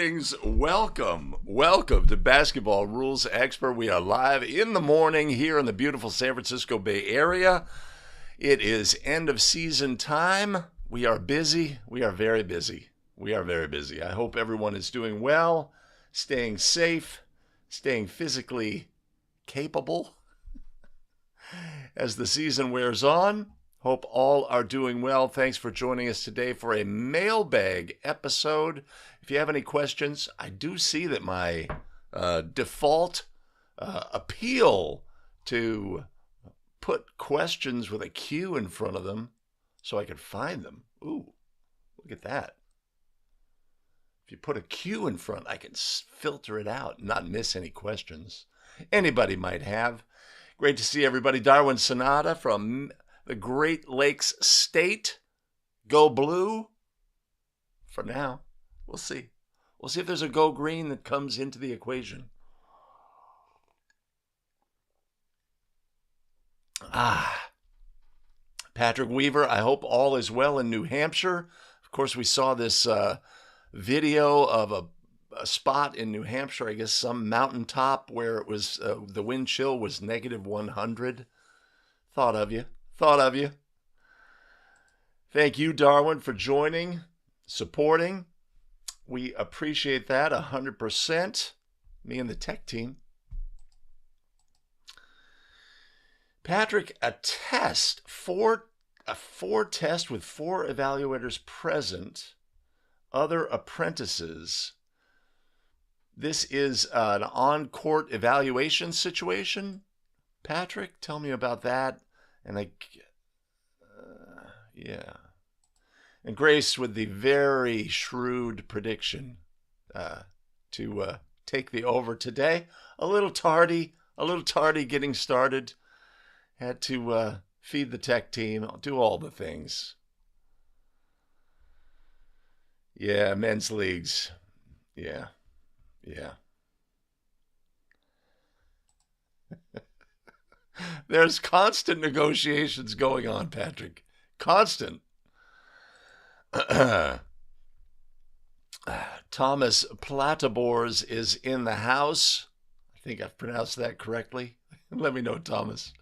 greetings. Welcome to Basketball Rules Expert. We are live in the morning here in the beautiful San Francisco Bay Area. It is end of season time. We are busy. We are very busy. I hope everyone is doing well, staying safe, staying physically capable as the season wears on. Hope all are doing well. Thanks for joining us today for a mailbag episode. If you have any questions, I do see that my default appeal to put questions with a Q in front of them so I could find them. Ooh, look at that. If you put a Q in front, I can filter it out and not miss any questions anybody might have. Great to see everybody. Darwin Sonata from the Great Lakes State. Go blue. For now. We'll see. We'll see if there's a go green that comes into the equation. Patrick Weaver, I hope all is well in New Hampshire. Of course, we saw this video of a spot in New Hampshire, I guess some mountaintop where it was the wind chill was -100. Thought of you. Thank you, Darwin, for joining, supporting. We appreciate that 100%. Me and the tech team. Patrick, a test, a four test with 4 evaluators present, other apprentices. This is an on-court evaluation situation. Patrick, tell me about that. And yeah. And Grace with the very shrewd prediction to take the over today. A little tardy getting started. Had to feed the tech team, do all the things. Yeah, men's leagues. Yeah. There's constant negotiations going on, Patrick. Constant. Thomas Platabors is in the house. I think I've pronounced that correctly. Let me know, Thomas.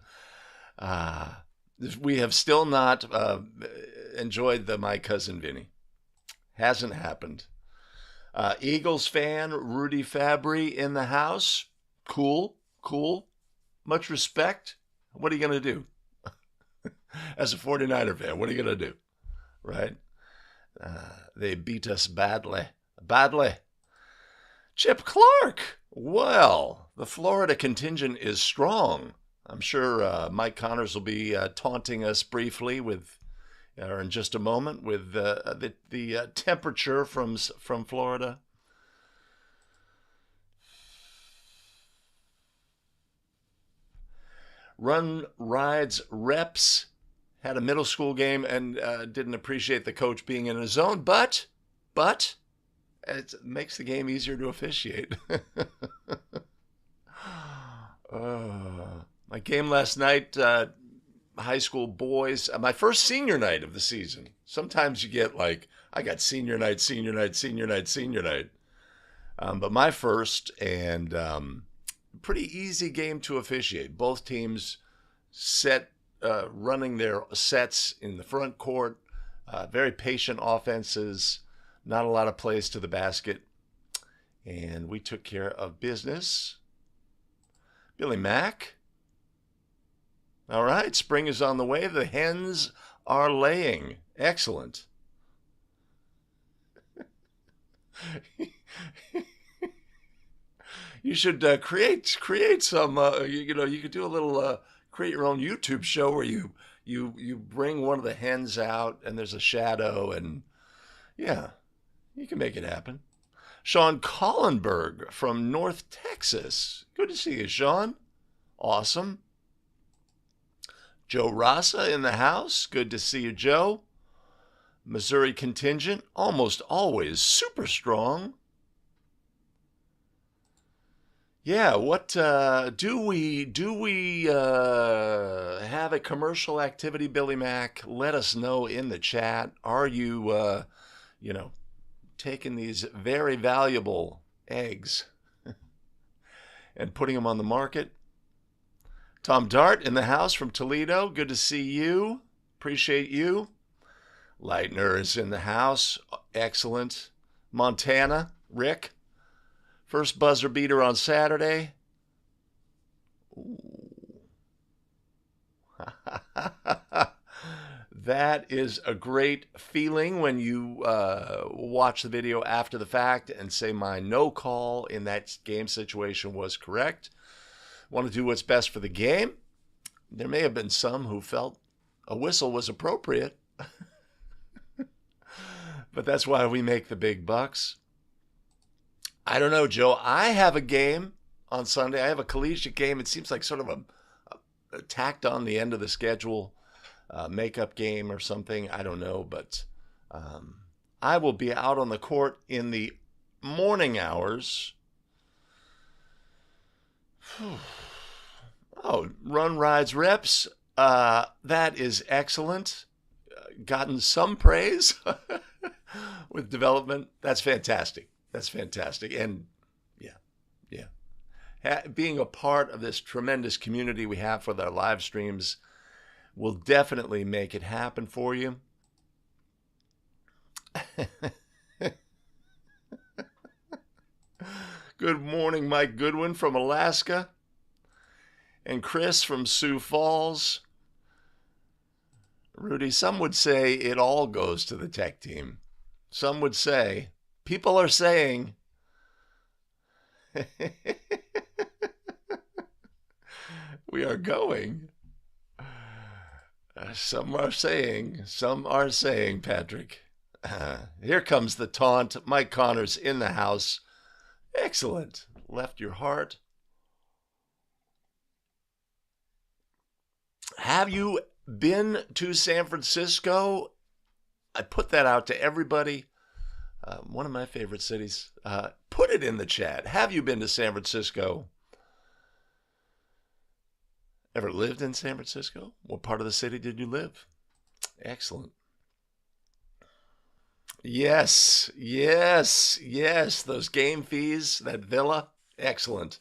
We have still not enjoyed the My Cousin Vinny. Hasn't happened. Eagles fan Rudy Fabry in the house. Cool. Much respect. What are you going to do? As a 49er fan, what are you going to do? Right? They beat us badly. Chip Clark. Well, the Florida contingent is strong. I'm sure Mike Connors will be taunting us briefly or in just a moment with the temperature from Florida. Run Rides Reps had a middle school game and didn't appreciate the coach being in his zone, but it makes the game easier to officiate. My game last night, high school boys, my first senior night of the season. Sometimes you get I got senior night. But my first, and pretty easy game to officiate. Both teams running their sets in the front court, very patient offenses, not a lot of plays to the basket, and we took care of business. Billy Mack. All right, spring is on the way. The hens are laying. Excellent. You should create some. You could do a little create your own YouTube show where you bring one of the hens out and there's a shadow, and yeah, you can make it happen. Sean Collenberg from North Texas. Good to see you, Sean. Awesome. Joe Rasa in the house. Good to see you, Joe. Missouri contingent, almost always super strong. Yeah, what do we have a commercial activity, Billy Mack? Let us know in the chat. Are you taking these very valuable eggs and putting them on the market. Tom Dart in the house from Toledo. Good to see you. Appreciate you. Leitner is in the house. Excellent. Montana, Rick. First buzzer beater on Saturday. That is a great feeling when you watch the video after the fact and say my no call in that game situation was correct. Want to do what's best for the game. There may have been some who felt a whistle was appropriate. But that's why we make the big bucks. I don't know, Joe. I have a game on Sunday. I have a collegiate game. It seems like sort of a tacked on the end of the schedule makeup game or something. I don't know, but I will be out on the court in the morning hours. Oh, run, rides, reps. That is excellent. Gotten some praise with development. That's fantastic. That's fantastic. And yeah. Being a part of this tremendous community we have for our live streams will definitely make it happen for you. Good morning, Mike Goodwin from Alaska. And Chris from Sioux Falls. Rudy, some would say it all goes to the tech team. Some would say, people are saying, we are going. Some are saying, Patrick. Here comes the taunt. Mike Connors in the house. Excellent. Left your heart. Have you been to San Francisco? I put that out to everybody. One of my favorite cities. Put it in the chat. Have you been to San Francisco? Ever lived in San Francisco? What part of the city did you live? Excellent. Yes. Those game fees, that villa. Excellent.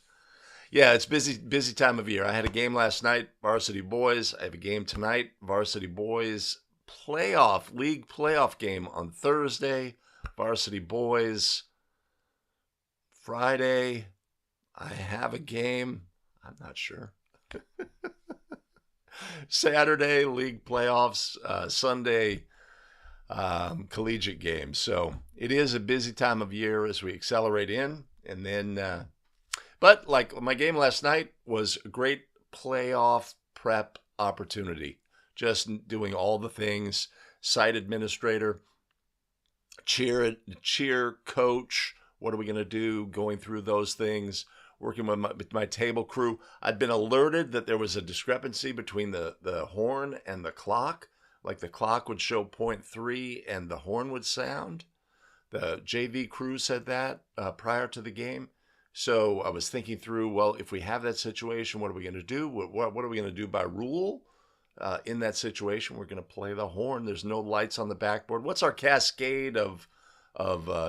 Yeah, it's busy time of year. I had a game last night, varsity boys. I have a game tonight, varsity boys league playoff game on Thursday, varsity boys. Friday, I have a game. I'm not sure. Saturday, league playoffs. Sunday, collegiate games. So it is a busy time of year as we accelerate in. And then, but like my game last night was a great playoff prep opportunity. Just doing all the things, site administrator, cheer coach. What are we going to do? Going through those things. Working with my table crew. I'd been alerted that there was a discrepancy between the horn and the clock. Like the clock would show 0.3 and the horn would sound. The JV crew said that prior to the game. So I was thinking through, well, if we have that situation, what are we going to do? What are we going to do by rule? In that situation, we're going to play the horn. There's no lights on the backboard. What's our cascade of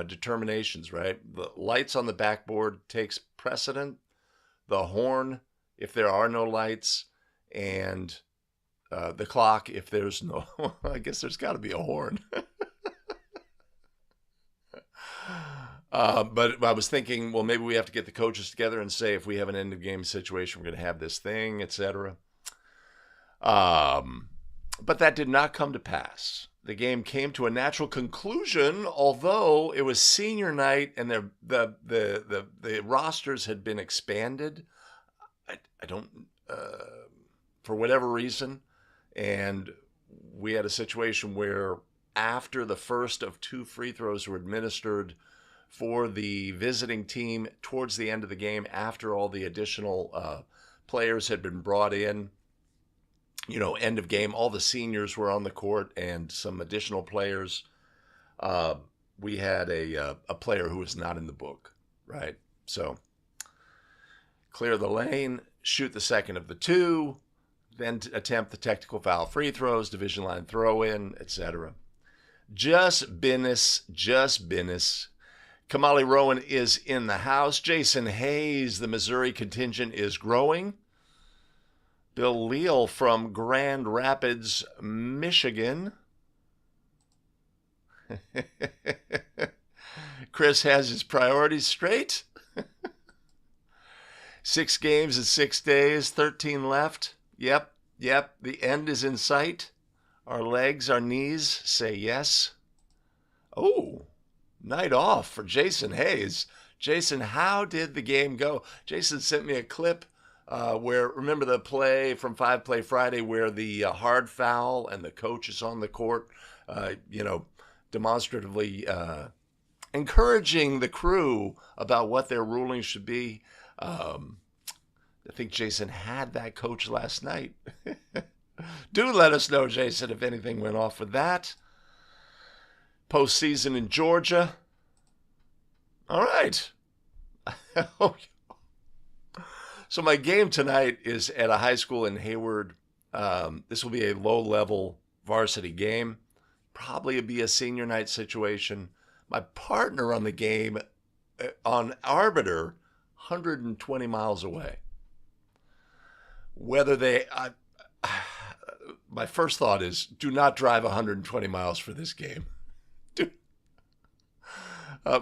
determinations, right? The lights on the backboard takes precedent. The horn, if there are no lights, and the clock, if there's no, I guess there's got to be a horn. But I was thinking, well, maybe we have to get the coaches together and say, if we have an end of game situation, we're going to have this thing, etc. But that did not come to pass. The game came to a natural conclusion, although it was senior night and the rosters had been expanded. I don't, for whatever reason, and we had a situation where after the first of 2 free throws were administered for the visiting team towards the end of the game, after all the additional players had been brought in, end of game, all the seniors were on the court and some additional players. We had a player who was not in the book, right? So clear the lane, shoot the second of the 2, then attempt the technical foul free throws, division line throw in, etc. Just business. Kamali Rowan is in the house. Jason Hayes, the Missouri contingent is growing. Bill Leal from Grand Rapids, Michigan. Chris has his priorities straight. 6 games in 6 days, 13 left. Yep. The end is in sight. Our legs, our knees say yes. Oh, night off for Jason Hayes. Jason, how did the game go? Jason sent me a clip where, remember the play from 5 Play Friday where the hard foul and the coach is on the court, demonstratively encouraging the crew about what their ruling should be. I think Jason had that coach last night. Do let us know, Jason, if anything went off with that. Postseason in Georgia. All right. So my game tonight is at a high school in Hayward. This will be a low-level varsity game. Probably be a senior night situation. My partner on the game, on Arbiter, 120 miles away. Whether they... my first thought is, do not drive 120 miles for this game.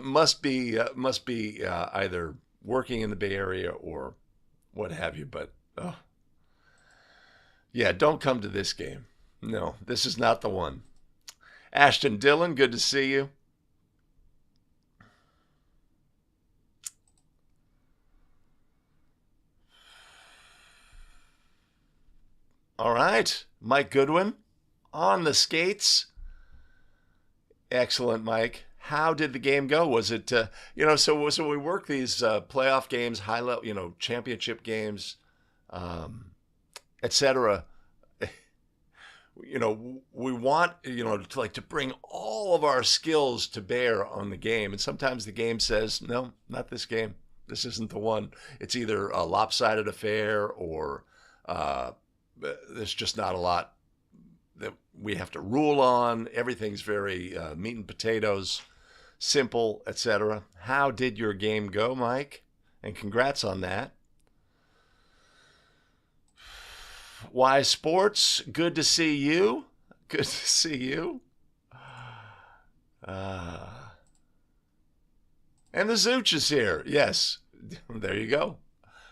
Must be either working in the Bay Area or what have you. But yeah, don't come to this game. No, this is not the one. Ashton Dillon, good to see you. All right, Mike Goodwin on the skates. Excellent, Mike. How did the game go? Was it, so we work these playoff games, high level, championship games, etc. We want, to bring all of our skills to bear on the game. And sometimes the game says, no, not this game. This isn't the one. It's either a lopsided affair or there's just not a lot that we have to rule on. Everything's very meat and potatoes, simple, etc. How did your game go, Mike? And congrats on that. Why Sports, good to see you. Good to see you. And the Zooch is here. Yes, there you go.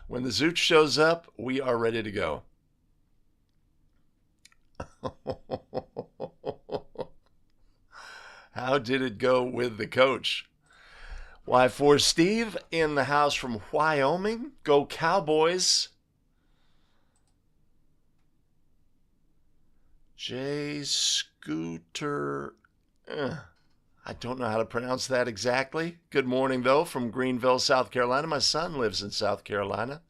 When the Zooch shows up, we are ready to go. How did it go with the coach? Why, for Steve in the house from Wyoming, go Cowboys. Jay Scooter, I don't know how to pronounce that exactly. Good morning, though, from Greenville, South Carolina. My son lives in South Carolina.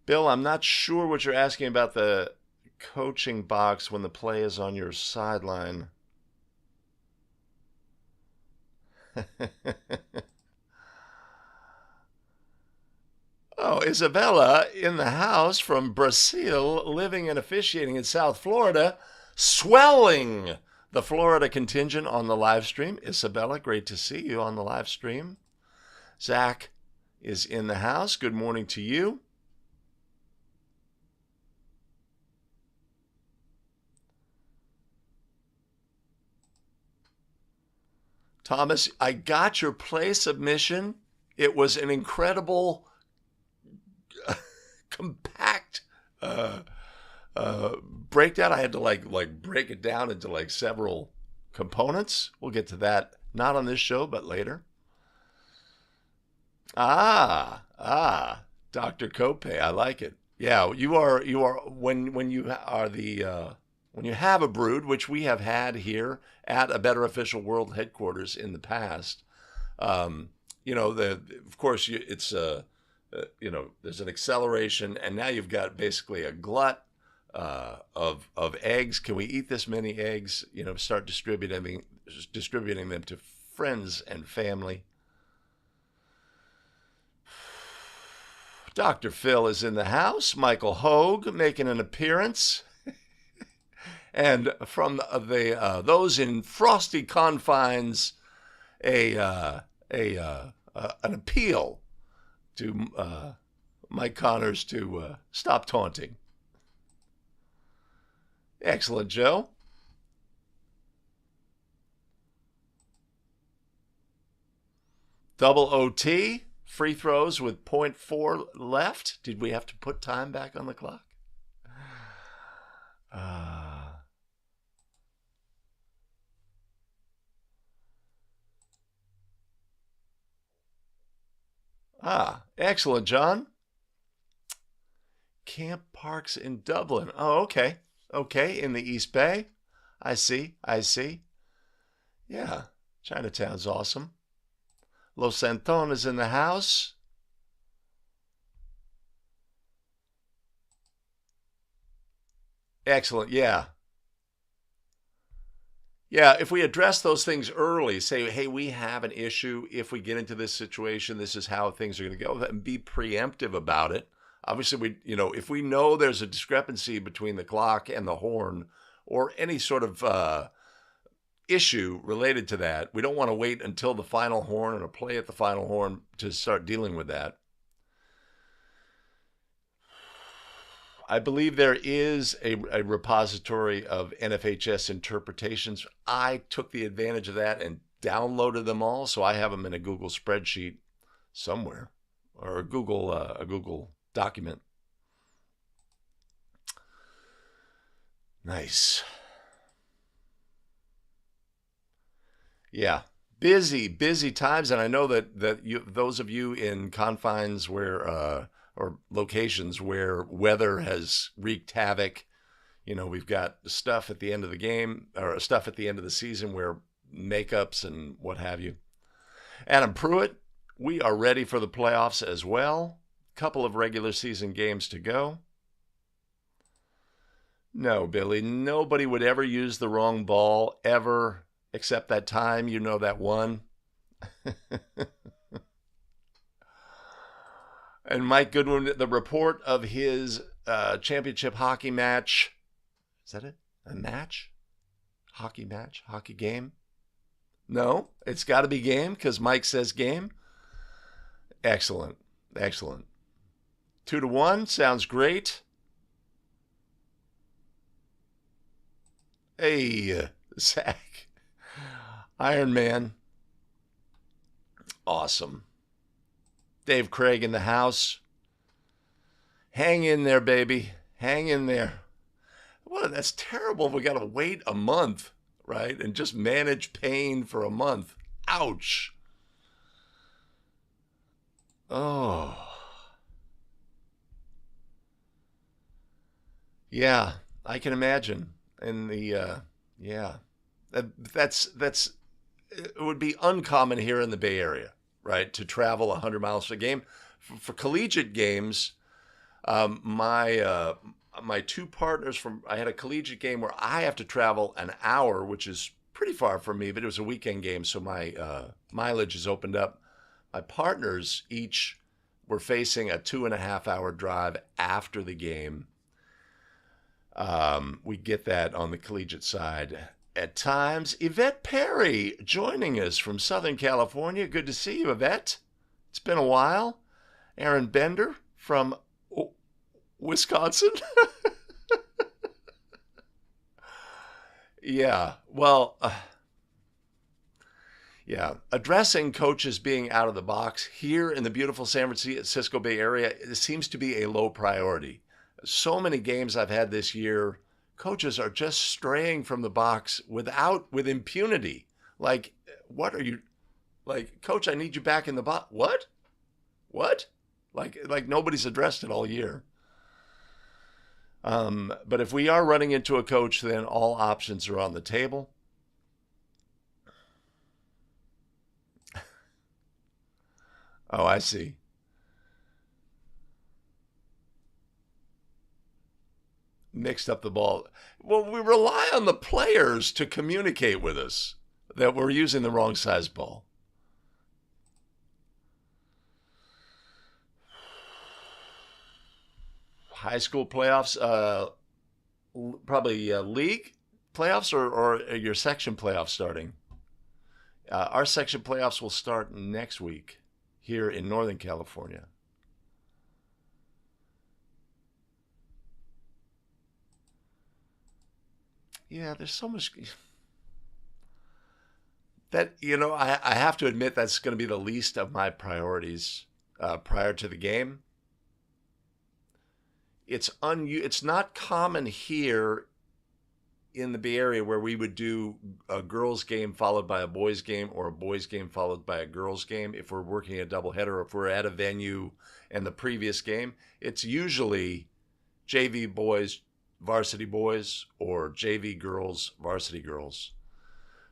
Bill, I'm not sure what you're asking about the coaching box when the play is on your sideline. Oh, Isabella in the house from Brazil, living and officiating in South Florida, swelling the Florida contingent on the live stream. Isabella, great to see you on the live stream. Zach is in the house. Good morning to you. Thomas, I got your play submission. It was an incredible, compact breakdown. I had to like break it down into several components. We'll get to that, not on this show, but later. Dr. Cope, I like it. Yeah, you are when you are the when you have a brood, which we have had here at A Better Official World headquarters in the past, of course, it's there's an acceleration, and now you've got basically a glut of eggs. Can we eat this many eggs? Start distributing them to friends and family. Dr. Phil is in the house. Michael Hogue making an appearance. And from those in frosty confines, an appeal to Mike Connors to stop taunting. Excellent, Joe. Double OT, free throws with 0.4 left. Did we have to put time back on the clock? Excellent, John. Camp Parks in Dublin. Oh, okay. Okay, in the East Bay. I see. Yeah, Chinatown's awesome. Los Santon is in the house. Excellent, yeah. Yeah, if we address those things early, say, hey, we have an issue. If we get into this situation, this is how things are going to go, and be preemptive about it. Obviously, if we know there's a discrepancy between the clock and the horn or any sort of issue related to that, we don't want to wait until the final horn and a play at the final horn to start dealing with that. I believe there is a repository of NFHS interpretations. I took the advantage of that and downloaded them all, so I have them in a Google spreadsheet somewhere, or a Google document. Nice. Yeah, busy times, and I know that those of you in confines where or locations where weather has wreaked havoc. We've got stuff at the end of the game or stuff at the end of the season where makeups and what have you. Adam Pruitt, we are ready for the playoffs as well. Couple of regular season games to go. No, Billy, nobody would ever use the wrong ball ever, except that time, that one. And Mike Goodwin, the report of his championship hockey match. Is that it? A match? Hockey match? Hockey game? No, it's got to be game because Mike says game. Excellent. 2-1, sounds great. Hey, Zach. Iron Man. Awesome. Dave Craig in the house. Hang in there, baby. Hang in there. Well, that's terrible. We got to wait a month, right? And just manage pain for a month. Ouch. Oh. Yeah, I can imagine. And that's it would be uncommon here in the Bay Area, right? To travel 100 miles for a game. For collegiate games, my two partners I had a collegiate game where I have to travel an hour, which is pretty far from me, but it was a weekend game, so my mileage is opened up. My partners each were facing a 2.5-hour drive after the game. We get that on the collegiate side at times. Yvette Perry joining us from Southern California. Good to see you, Yvette. It's been a while. Aaron Bender from Wisconsin. Yeah, well, addressing coaches being out of the box here in the beautiful San Francisco Bay Area, it seems to be a low priority. So many games I've had this year, coaches are just straying from the box with impunity. Like, what are you, like, coach, I need you back in the box. What? Like nobody's addressed it all year. But if we are running into a coach, then all options are on the table. Oh, I see. Mixed up the ball. Well, we rely on the players to communicate with us that we're using the wrong size ball. High school playoffs, probably league playoffs or your section playoffs starting. Our section playoffs will start next week here in Northern California. Yeah, there's so much that, I have to admit that's going to be the least of my priorities prior to the game. It's not common here in the Bay Area where we would do a girls game followed by a boys game or a boys game followed by a girls game if we're working a doubleheader or if we're at a venue and the previous game. It's usually JV boys, varsity boys, or JV girls, varsity girls.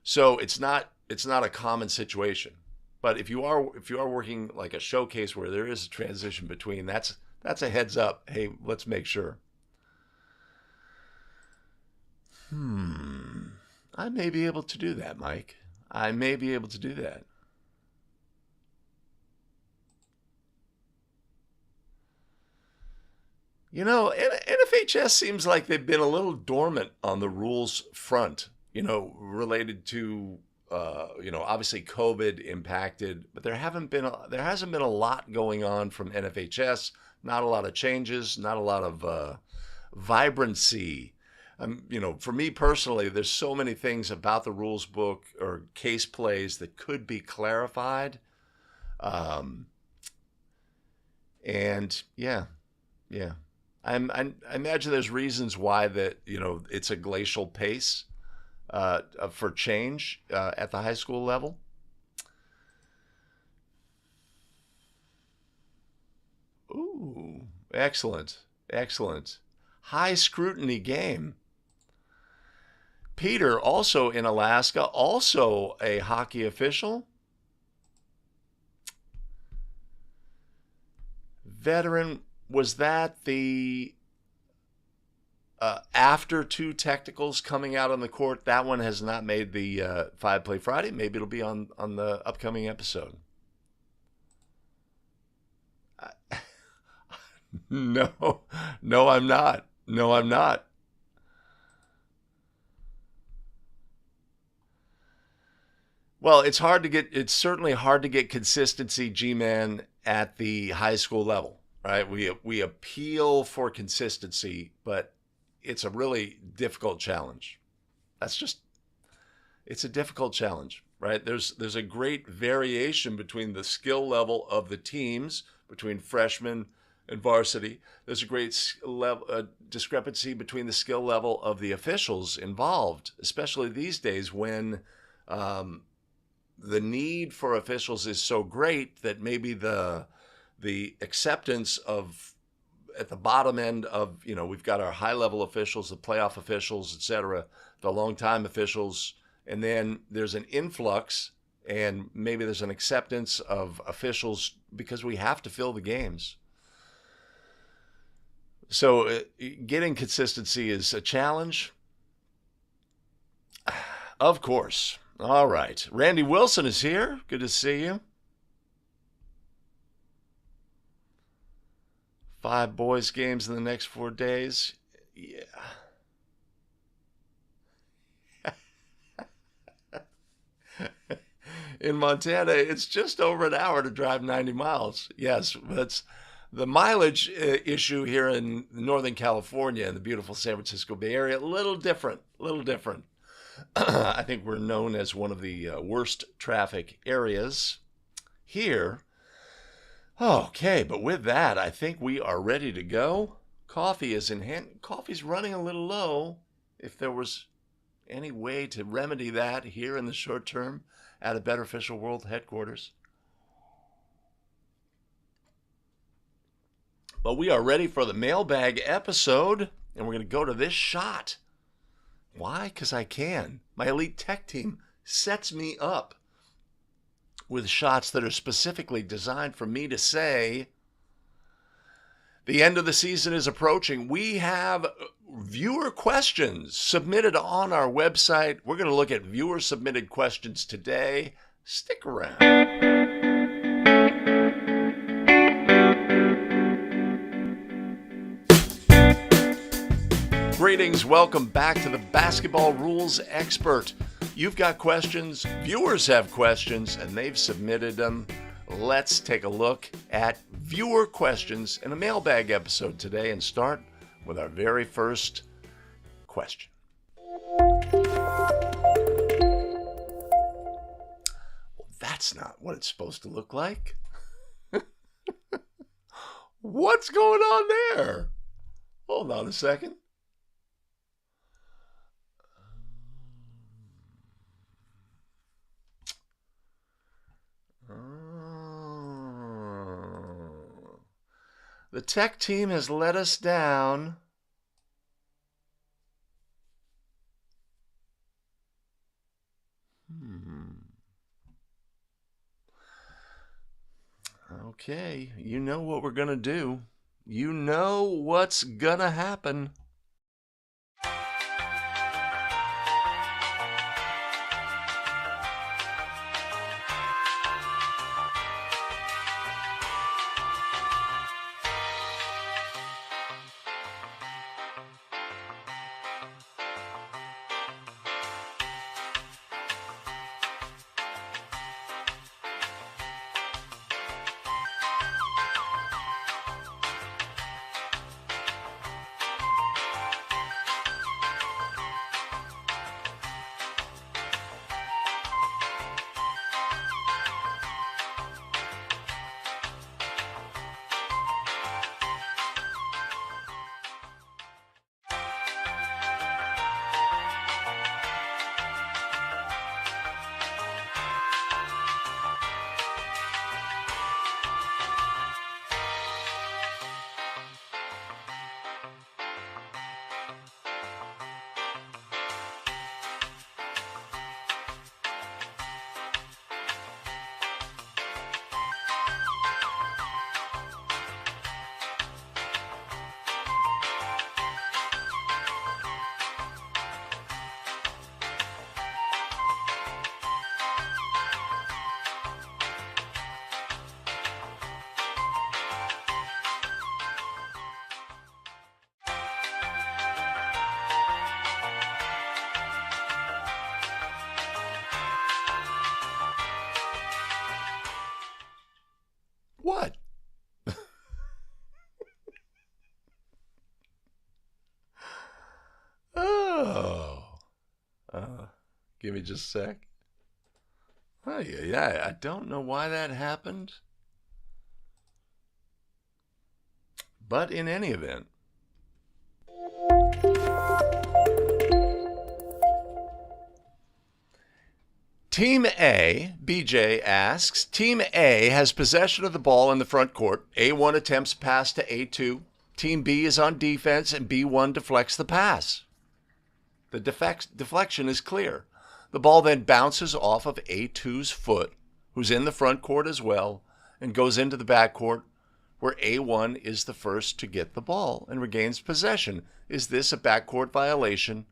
So it's not a common situation. But if you are working like a showcase where there is a transition between, that's a heads up. Hey, let's make sure. I may be able to do that, Mike. I may be able to do that. NFHS seems like they've been a little dormant on the rules front, related to, obviously COVID impacted, but there hasn't been a lot going on from NFHS, not a lot of changes, not a lot of vibrancy. For me personally, there's so many things about the rules book or case plays that could be clarified. And yeah. I imagine there's reasons why it's a glacial pace for change at the high school level. Ooh, excellent. High scrutiny game. Peter, also in Alaska, also a hockey official. Veteran, was that the after two technicals coming out on the court? That one has not made the 5 Play Friday. Maybe it'll be on the upcoming episode. No, I'm not. No, I'm not. Well, it's certainly hard to get consistency, G-Man, at the high school level, right? We appeal for consistency, but it's a really difficult challenge. It's a difficult challenge, right? There's a great variation between the skill level of the teams, between freshmen and varsity. There's a great discrepancy between the skill level of the officials involved, especially these days when the need for officials is so great that maybe the acceptance of at the bottom end of, we've got our high level officials, the playoff officials, etc., the long time officials, and then there's an influx and maybe there's an acceptance of officials because we have to fill the games. So getting consistency is a challenge. Of course. All right. Randy Wilson is here. Good to see you. 5 boys games in the next 4 days. Yeah. In Montana, it's just over an hour to drive 90 miles. Yes, that's the mileage issue here in Northern California and the beautiful San Francisco Bay Area. A little different. I think we're known as one of the worst traffic areas here. Okay, but with that, I think we are ready to go. Coffee is in hand. Coffee's running a little low. If there was any way to remedy that here in the short term at a Better Official World headquarters. But we are ready for the mailbag episode, and we're going to go to this shot. Why? Because I can. My elite tech team sets me up with shots that are specifically designed for me to say, the end of the season is approaching. We have viewer questions submitted on our website. We're going to look at viewer submitted questions today. Stick around. Greetings, welcome back to the Basketball Rules Expert. You've got questions, viewers have questions, and they've submitted them. Let's take a look at viewer questions in a mailbag episode today and start with our very first question. Well, that's not what it's supposed to look like. What's going on there? Hold on a second. The tech team has let us down. Okay, you know what we're going to do. You know what's going to happen. What? Give me just a sec. Oh, yeah, I don't know why that happened. But in any event, Team A, BJ asks, Team A has possession of the ball in the front court. A1 attempts pass to A2. Team B is on defense and B1 deflects the pass. The deflection is clear. The ball then bounces off of A2's foot, who's in the front court as well, and goes into the backcourt, where A1 is the first to get the ball and regains possession. Is this a backcourt violation,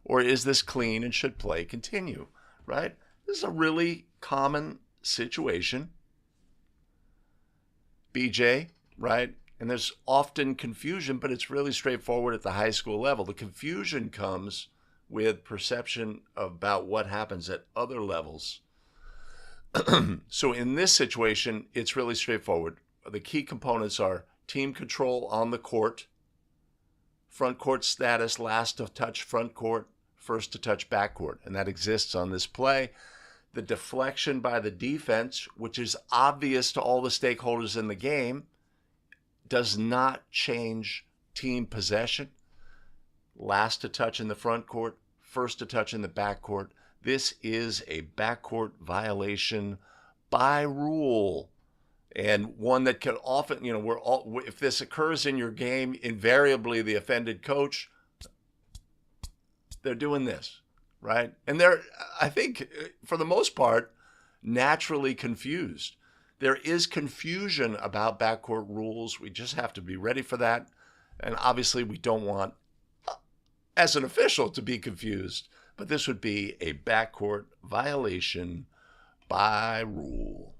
or is this clean and should play continue? Right? This is a really common situation. BJ, right? And there's often confusion, but it's really straightforward at the high school level. The confusion comes with perception about what happens at other levels. So in this situation, it's really straightforward. The key components are team control on the court, front court status, last to touch front court, first to touch back court, and that exists on this play. The deflection by the defense, which is obvious to all the stakeholders in the game, does not change team possession. Last to touch in the front court, first to touch in the back court. This is a backcourt violation by rule, and one that can often, if this occurs in your game, invariably the offended coach, they're doing this, right? And they're, I think, for the most part, naturally confused. There is confusion about backcourt rules. We just have to be ready for that. And obviously we don't want, as an official, to be confused. But this would be a backcourt violation by rule.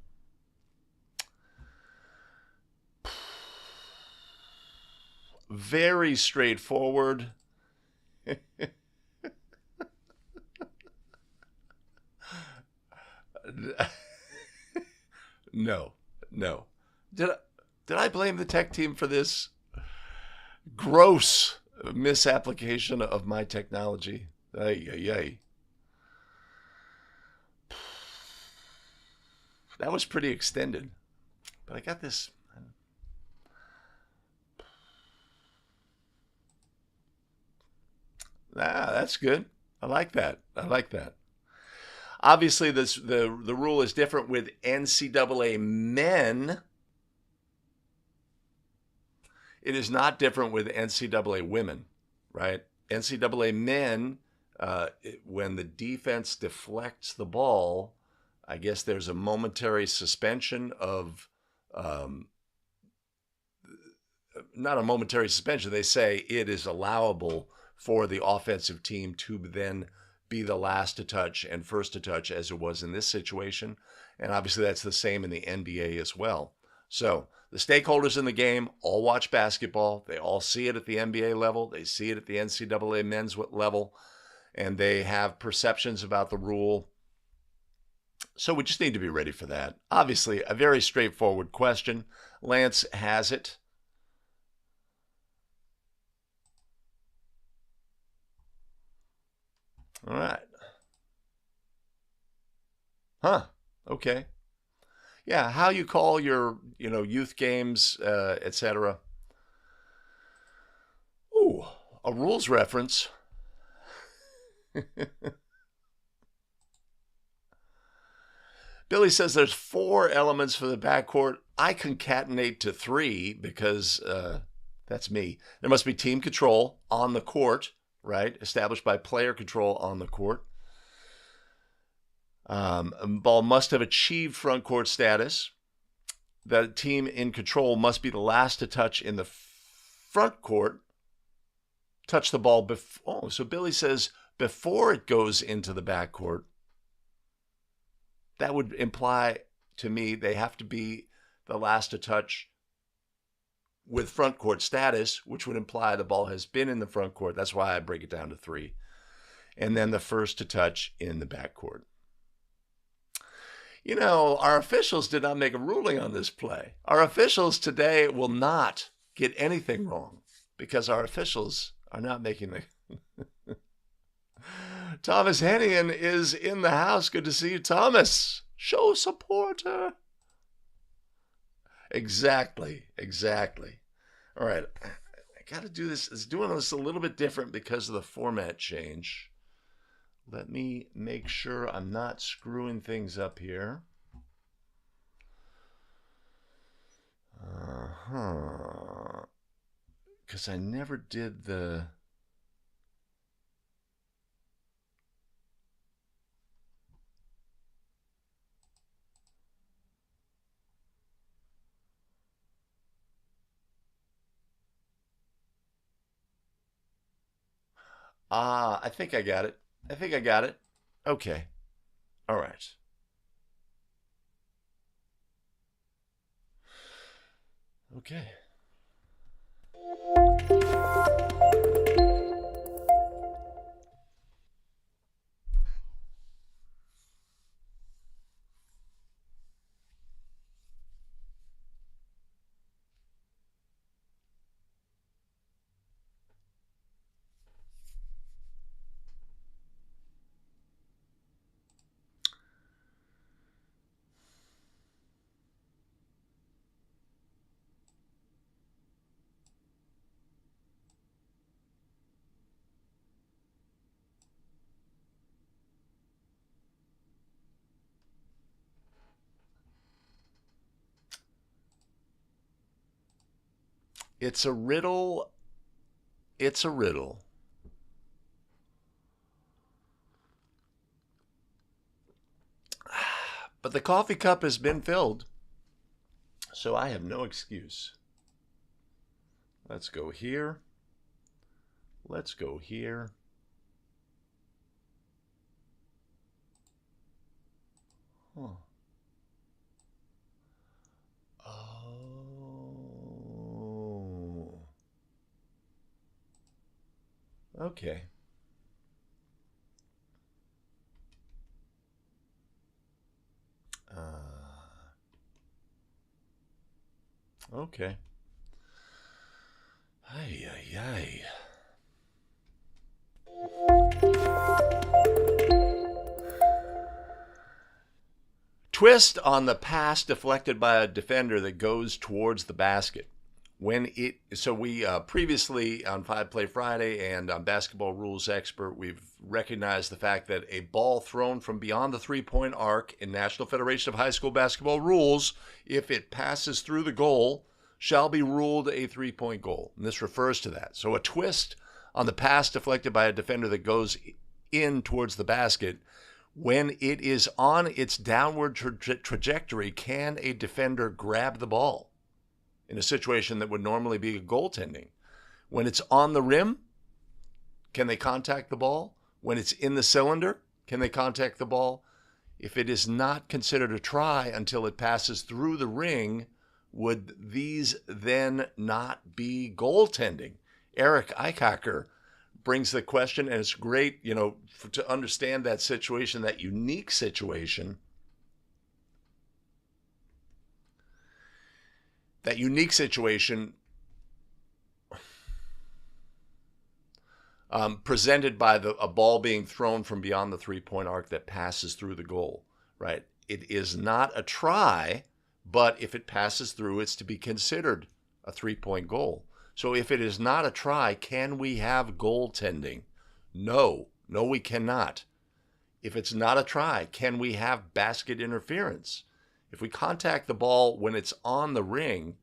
Very straightforward. No, no. Did I, did I blame the tech team for this gross misapplication of my technology? Ay, ay, ay. That was pretty extended, but I got this. Ah, that's good. I like that. I like that. Obviously, the rule is different with NCAA men. It is not different with NCAA women, right? NCAA men, when the defense deflects the ball, I guess there's a momentary suspension of, um, not a momentary suspension. They say it is allowable for the offensive team to then be the last to touch and first to touch, as it was in this situation. And obviously that's the same in the NBA as well. So the stakeholders in the game all watch basketball. They all see it at the NBA level. They see it at the NCAA men's level. And they have perceptions about the rule. So we just need to be ready for that. Obviously, a very straightforward question. Lance has it. All right. Huh. Okay. Yeah, how you call your, youth games, etc. Ooh, a rules reference. Billy says there's 4 elements for the backcourt. I concatenate to 3 because that's me. There must be team control on the court, right? Established by player control on the court. Ball must have achieved front court status. The team in control must be the last to touch in the front court. Touch the ball before. Oh, so Billy says before it goes into the backcourt. That would imply to me they have to be the last to touch with front court status, which would imply the ball has been in the front court. That's why I break it down to 3. And then the first to touch in the backcourt. Our officials did not make a ruling on this play. Our officials today will not get anything wrong because our officials are not making the... Thomas Hennigan is in the house. Good to see you, Thomas. Show supporter. Exactly. All right. I got to do this. It's doing this a little bit different because of the format change. Let me make sure I'm not screwing things up here. Because I never did the... I think I got it. Okay. All right. Okay. It's a riddle. It's a riddle. But the coffee cup has been filled, so I have no excuse. Let's go here. Let's go here. Huh. Oh. Okay. Okay. Ay, ay, ay. Twist on the pass deflected by a defender that goes towards the basket. We previously on 5 Play Friday and on Basketball Rules Expert, we've recognized the fact that a ball thrown from beyond the three-point arc in National Federation of High School Basketball rules, if it passes through the goal, shall be ruled a three-point goal. And this refers to that. So a twist on the pass deflected by a defender that goes in towards the basket, when it is on its downward trajectory, can a defender grab the ball in a situation that would normally be a goaltending? When it's on the rim, can they contact the ball? When it's in the cylinder, can they contact the ball? If it is not considered a try until it passes through the ring, would these then not be goaltending? Eric Eichacker brings the question, and it's great, to understand that situation, that unique situation. Presented by a ball being thrown from beyond the three-point arc that passes through the goal, right? It is not a try, but if it passes through, it's to be considered a three-point goal. So if it is not a try, can we have goaltending? No, we cannot. If it's not a try, can we have basket interference? If we contact the ball when it's on the ring,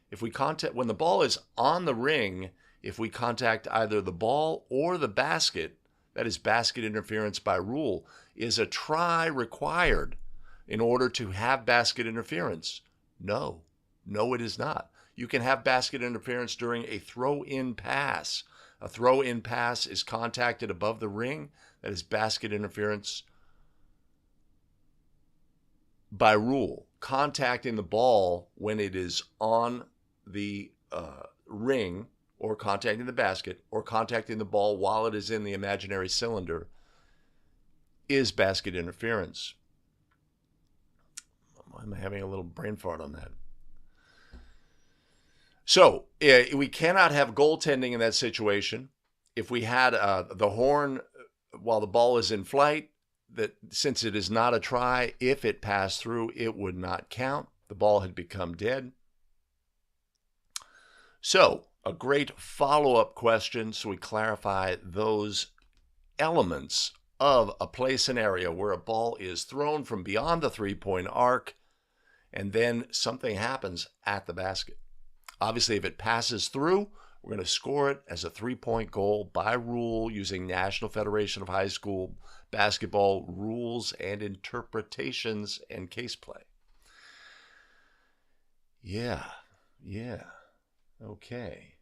when the ball is on the ring, if we contact either the ball or the basket, that is basket interference by rule. Is a try required in order to have basket interference? No, it is not. You can have basket interference during a throw-in pass. A throw-in pass is contacted above the ring. That is basket interference by rule. Contacting the ball when it is on the ring, or contacting the basket, or contacting the ball while it is in the imaginary cylinder, is basket interference. I'm having a little brain fart on that. So we cannot have goaltending in that situation. If we had the horn while the ball is in flight, that since it is not a try, if it passed through, it would not count. The ball had become dead. So a great follow-up question, so we clarify those elements of a play scenario where a ball is thrown from beyond the three-point arc and then something happens at the basket. Obviously, if it passes through, we're going to score it as a three-point goal by rule using National Federation of High School Basketball rules and interpretations and case play. Yeah. Okay.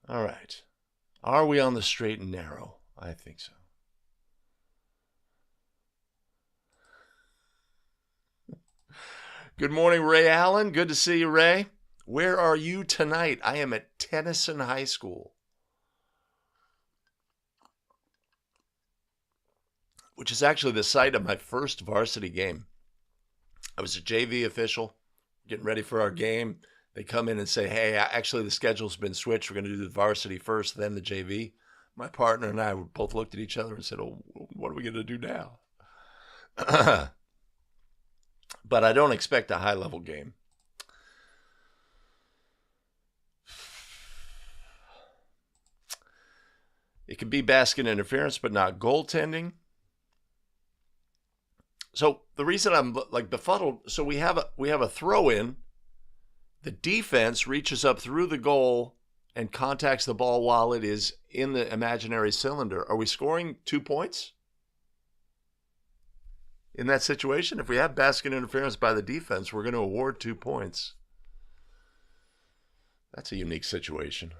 All right. Are we on the straight and narrow? I think so. Good morning, Ray Allen. Good to see you, Ray. Where are you tonight? I am at Tennyson High School, which is actually the site of my first varsity game. I was a JV official, getting ready for our game. They come in and say, hey, actually the schedule's been switched. We're going to do the varsity first, then the JV. My partner and I both looked at each other and said, oh, what are we going to do now? But I don't expect a high-level game. It can be basket interference, but not goaltending. So the reason I'm like befuddled, so we have a throw-in. The defense reaches up through the goal and contacts the ball while it is in the imaginary cylinder. Are we scoring 2 points in that situation? If we have basket interference by the defense, we're going to award 2 points. That's a unique situation.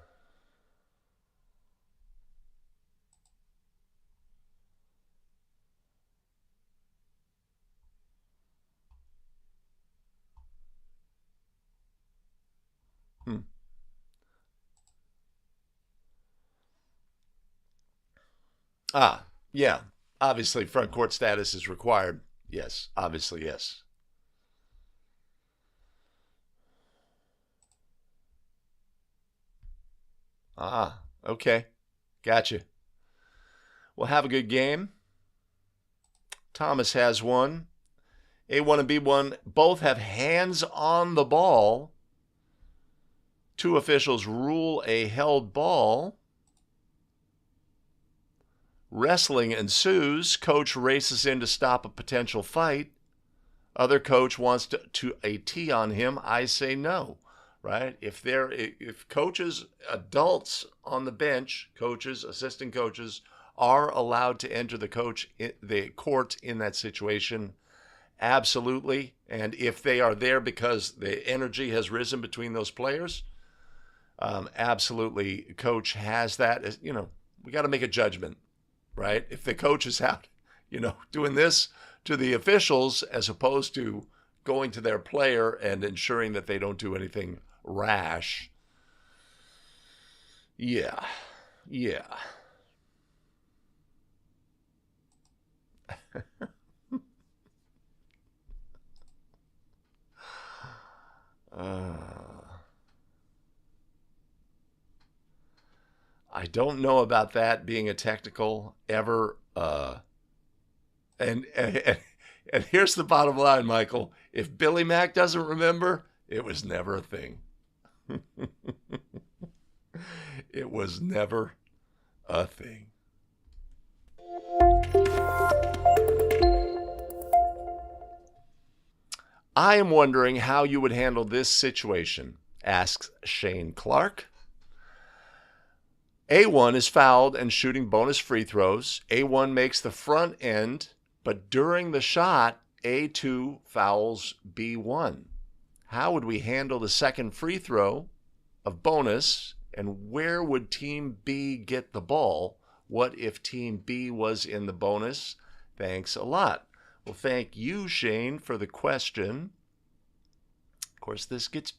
Yeah. Obviously, front court status is required. Yes. Obviously, yes. Ah, okay. Gotcha. Well, have a good game. Thomas has one. A1 and B1 both have hands on the ball. Two officials rule a held ball. Wrestling ensues. Coach races in to stop a potential fight. Other coach wants to a tee on him. I say no. Right? If coaches, adults on the bench, coaches, assistant coaches, are allowed to enter the court in that situation, absolutely. And if they are there because the energy has risen between those players, absolutely, coach has that. We got to make a judgment, right? If the coach is out, doing this to the officials as opposed to going to their player and ensuring that they don't do anything rash. Yeah. Yeah. I don't know about that being a technical ever. And here's the bottom line, Michael. If Billy Mack doesn't remember, it was never a thing. It was never a thing. I am wondering how you would handle this situation, asks Shane Clark. A1 is fouled and shooting bonus free throws. A1 makes the front end, but during the shot, A2 fouls B1. How would we handle the second free throw of bonus, and where would Team B get the ball? What if Team B was in the bonus? Thanks a lot. Well, thank you, Shane, for the question. Of course, this gets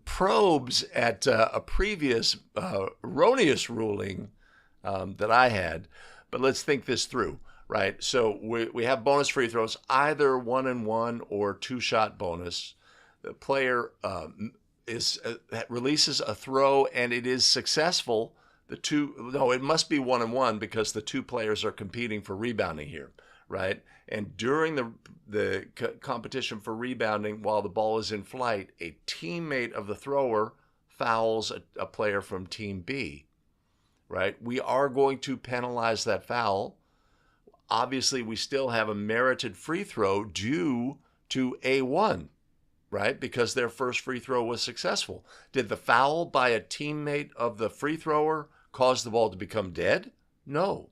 probes at a previous erroneous ruling that I had, but let's think this through, right? So we have bonus free throws, either 1-and-1 or 2-shot bonus. The player releases a throw and it is successful. It must be 1-and-1 because the two players are competing for rebounding here, right? And during the competition for rebounding, while the ball is in flight, a teammate of the thrower fouls a player from Team B, right? We are going to penalize that foul. Obviously, we still have a merited free throw due to A1, right? Because their first free throw was successful. Did the foul by a teammate of the free thrower cause the ball to become dead? No.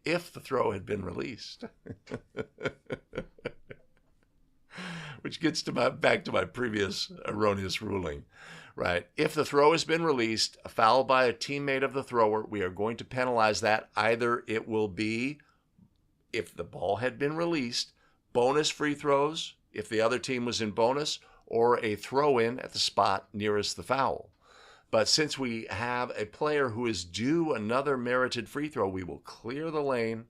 If the throw had been released. Which gets back to my previous erroneous ruling, right? If the throw has been released, a foul by a teammate of the thrower, we are going to penalize that. Either it will be, if the ball had been released, bonus free throws, if the other team was in bonus, or a throw-in at the spot nearest the foul. But since we have a player who is due another merited free throw, we will clear the lane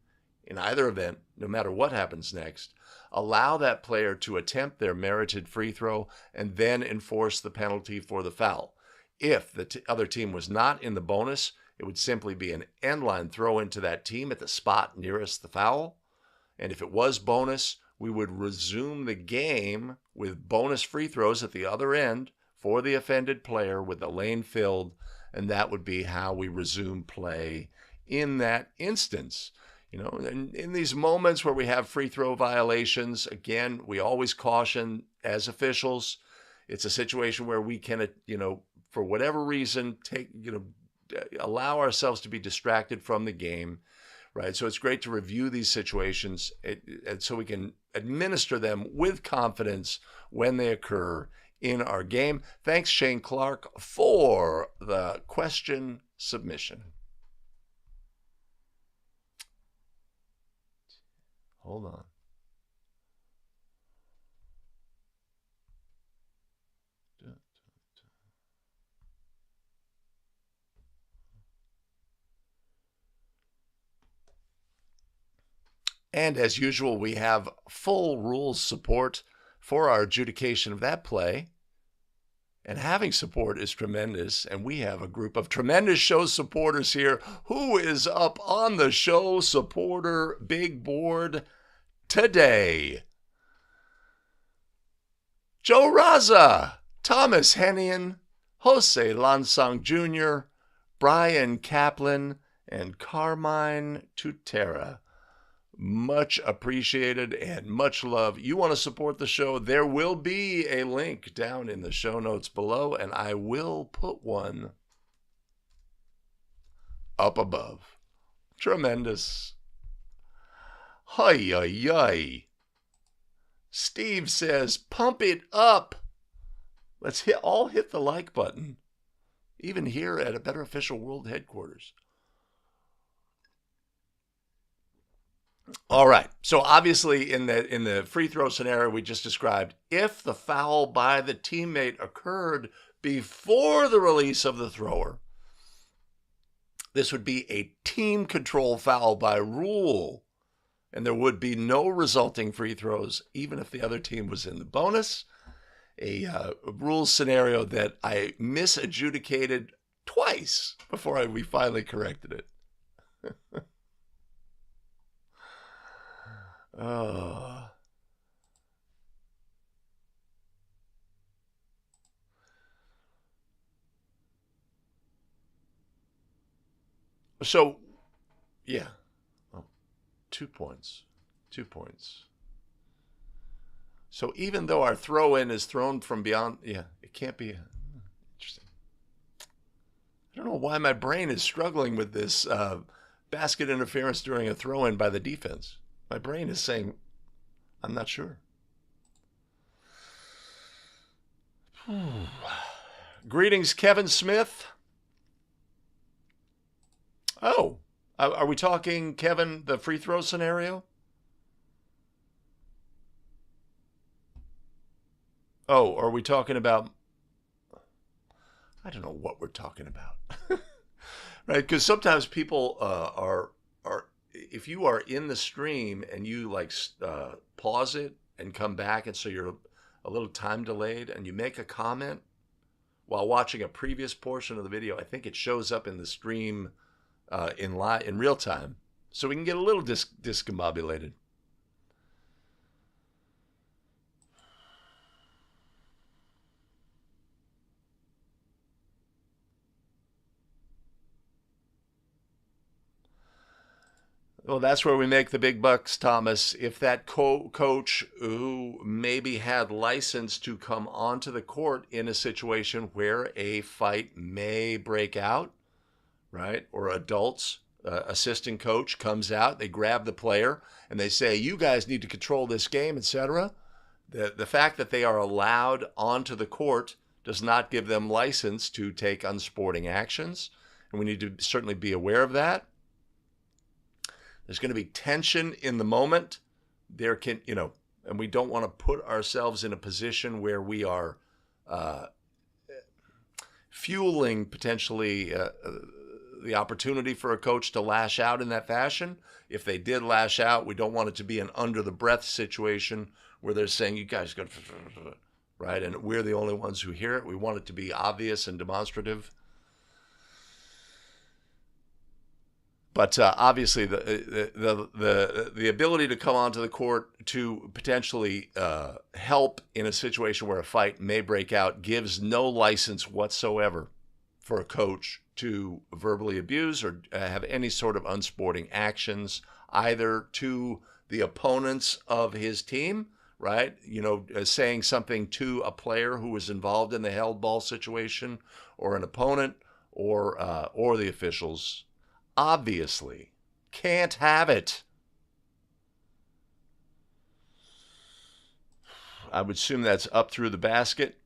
in either event, no matter what happens next, allow that player to attempt their merited free throw, and then enforce the penalty for the foul. If the other team was not in the bonus, it would simply be an end line throw into that team at the spot nearest the foul. And if it was bonus, we would resume the game with bonus free throws at the other end for the offended player with the lane filled, and that would be how we resume play in that instance. In these moments where we have free throw violations, again, we always caution as officials, it's a situation where we can, for whatever reason, allow ourselves to be distracted from the game, right? So it's great to review these situations and so we can administer them with confidence when they occur in our game. Thanks, Shane Clark, for the question submission. Hold on. And as usual, we have full rules support for our adjudication of that play And having support is tremendous. And we have a group of tremendous show supporters here. Who is up on the show supporter big board today? Joe Raza, Thomas Hennian, Jose Lansang Jr., Brian Kaplan, and Carmine Tutera. Much appreciated and much love. You want to support the show? There will be a link down in the show notes below, and I will put one up above. Tremendous. Hi, hi, hi. Steve says, pump it up. Let's all hit the like button, even here at a Better Official World headquarters. All right. So obviously in the free throw scenario we just described, if the foul by the teammate occurred before the release of the thrower, this would be a team control foul by rule, and there would be no resulting free throws, even if the other team was in the bonus. A rules scenario that I misadjudicated twice before we finally corrected it. So, yeah. Oh, 2 points. 2 points. So even though our throw-in is thrown from beyond, yeah, it can't be. Interesting. I don't know why my brain is struggling with this basket interference during a throw-in by the defense. My brain is saying, I'm not sure. Greetings, Kevin Smith. Oh, are we talking, Kevin, the free throw scenario? Oh, are we talking about, I don't know what we're talking about. Right? Because sometimes people are, if you are in the stream and you like pause it and come back, and so you're a little time delayed and you make a comment while watching a previous portion of the video, I think it shows up in the stream in real time. So we can get a little discombobulated. Well, that's where we make the big bucks, Thomas. If that coach who maybe had license to come onto the court in a situation where a fight may break out, right? Or adults, assistant coach comes out, they grab the player, and they say, you guys need to control this game, etc. The fact that they are allowed onto the court does not give them license to take unsporting actions, and we need to certainly be aware of that. There's going to be tension in the moment. There can, and we don't want to put ourselves in a position where we are fueling potentially the opportunity for a coach to lash out in that fashion. If they did lash out, we don't want it to be an under the breath situation where they're saying, you guys go, right? And we're the only ones who hear it. We want it to be obvious and demonstrative. But obviously, the ability to come onto the court to potentially help in a situation where a fight may break out gives no license whatsoever for a coach to verbally abuse or have any sort of unsporting actions, either to the opponents of his team, right? Saying something to a player who was involved in the held ball situation, or an opponent, or the officials. Obviously, can't have it. I would assume that's up through the basket.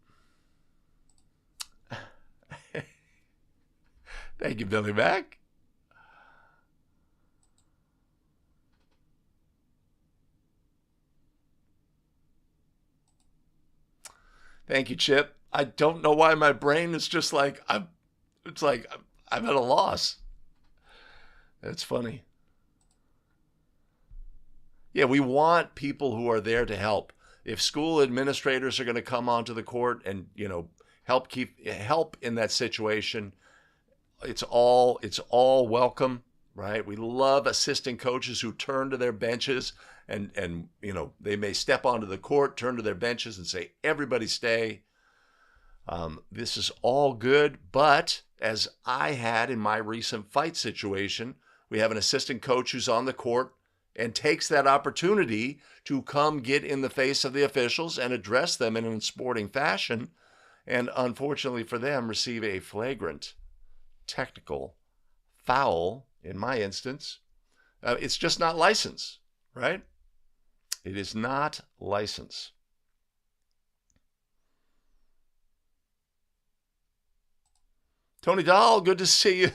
Thank you, Billy Mac. Thank you, Chip. I don't know why my brain is just like, I'm at a loss. That's funny. Yeah, we want people who are there to help. If school administrators are going to come onto the court and, help in that situation. It's all welcome, right? We love assistant coaches who turn to their benches and they may step onto the court, turn to their benches and say, everybody stay. This is all good, but as I had in my recent fight situation, we have an assistant coach who's on the court and takes that opportunity to come get in the face of the officials and address them in a sporting fashion, and unfortunately for them, receive a flagrant technical foul in my instance. It's just not licensed, right? It is not licensed. Tony Dahl, good to see you.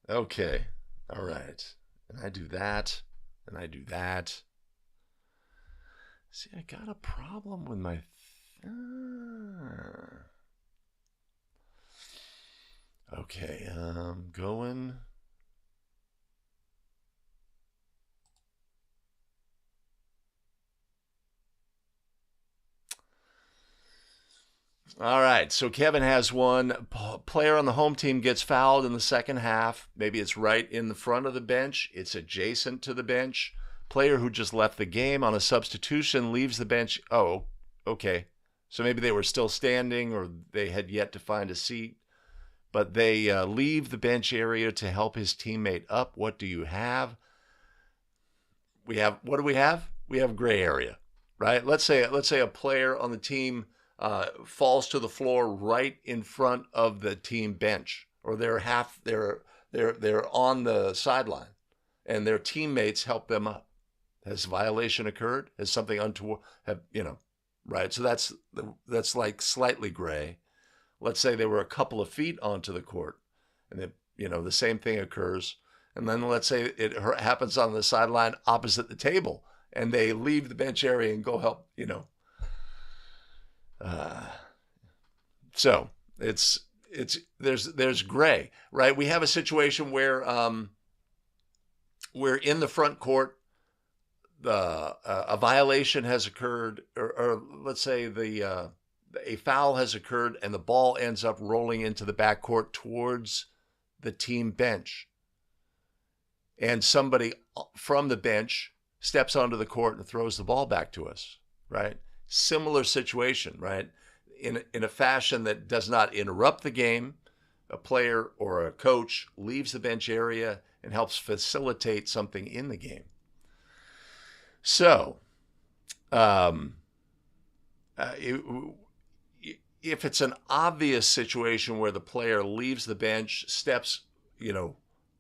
Okay. All right. And I do that. And I do that. See, I got a problem with my... Okay, going... All right, so Kevin has one. Player on the home team gets fouled in the second half. Maybe it's right in the front of the bench. It's adjacent to the bench. Player who just left the game on a substitution leaves the bench. Oh, okay. So maybe they were still standing or they had yet to find a seat. But they leave the bench area to help his teammate up. What do you have? What do we have? We have gray area, right? Let's say a player on the team falls to the floor right in front of the team bench, or they're on the sideline, and their teammates help them up. Has a violation occurred? Has something untoward right? So that's like slightly gray. Let's say they were a couple of feet onto the court, and the same thing occurs. And then let's say it happens on the sideline opposite the table, and they leave the bench area and go help. So there's gray, right? We have a situation where we're in the front court. A violation has occurred, or let's say a foul has occurred, and the ball ends up rolling into the backcourt towards the team bench. And somebody from the bench steps onto the court and throws the ball back to us, right? Similar situation, right? In a fashion that does not interrupt the game. A player or a coach leaves the bench area and helps facilitate something in the game. So, if it's an obvious situation where the player leaves the bench, steps,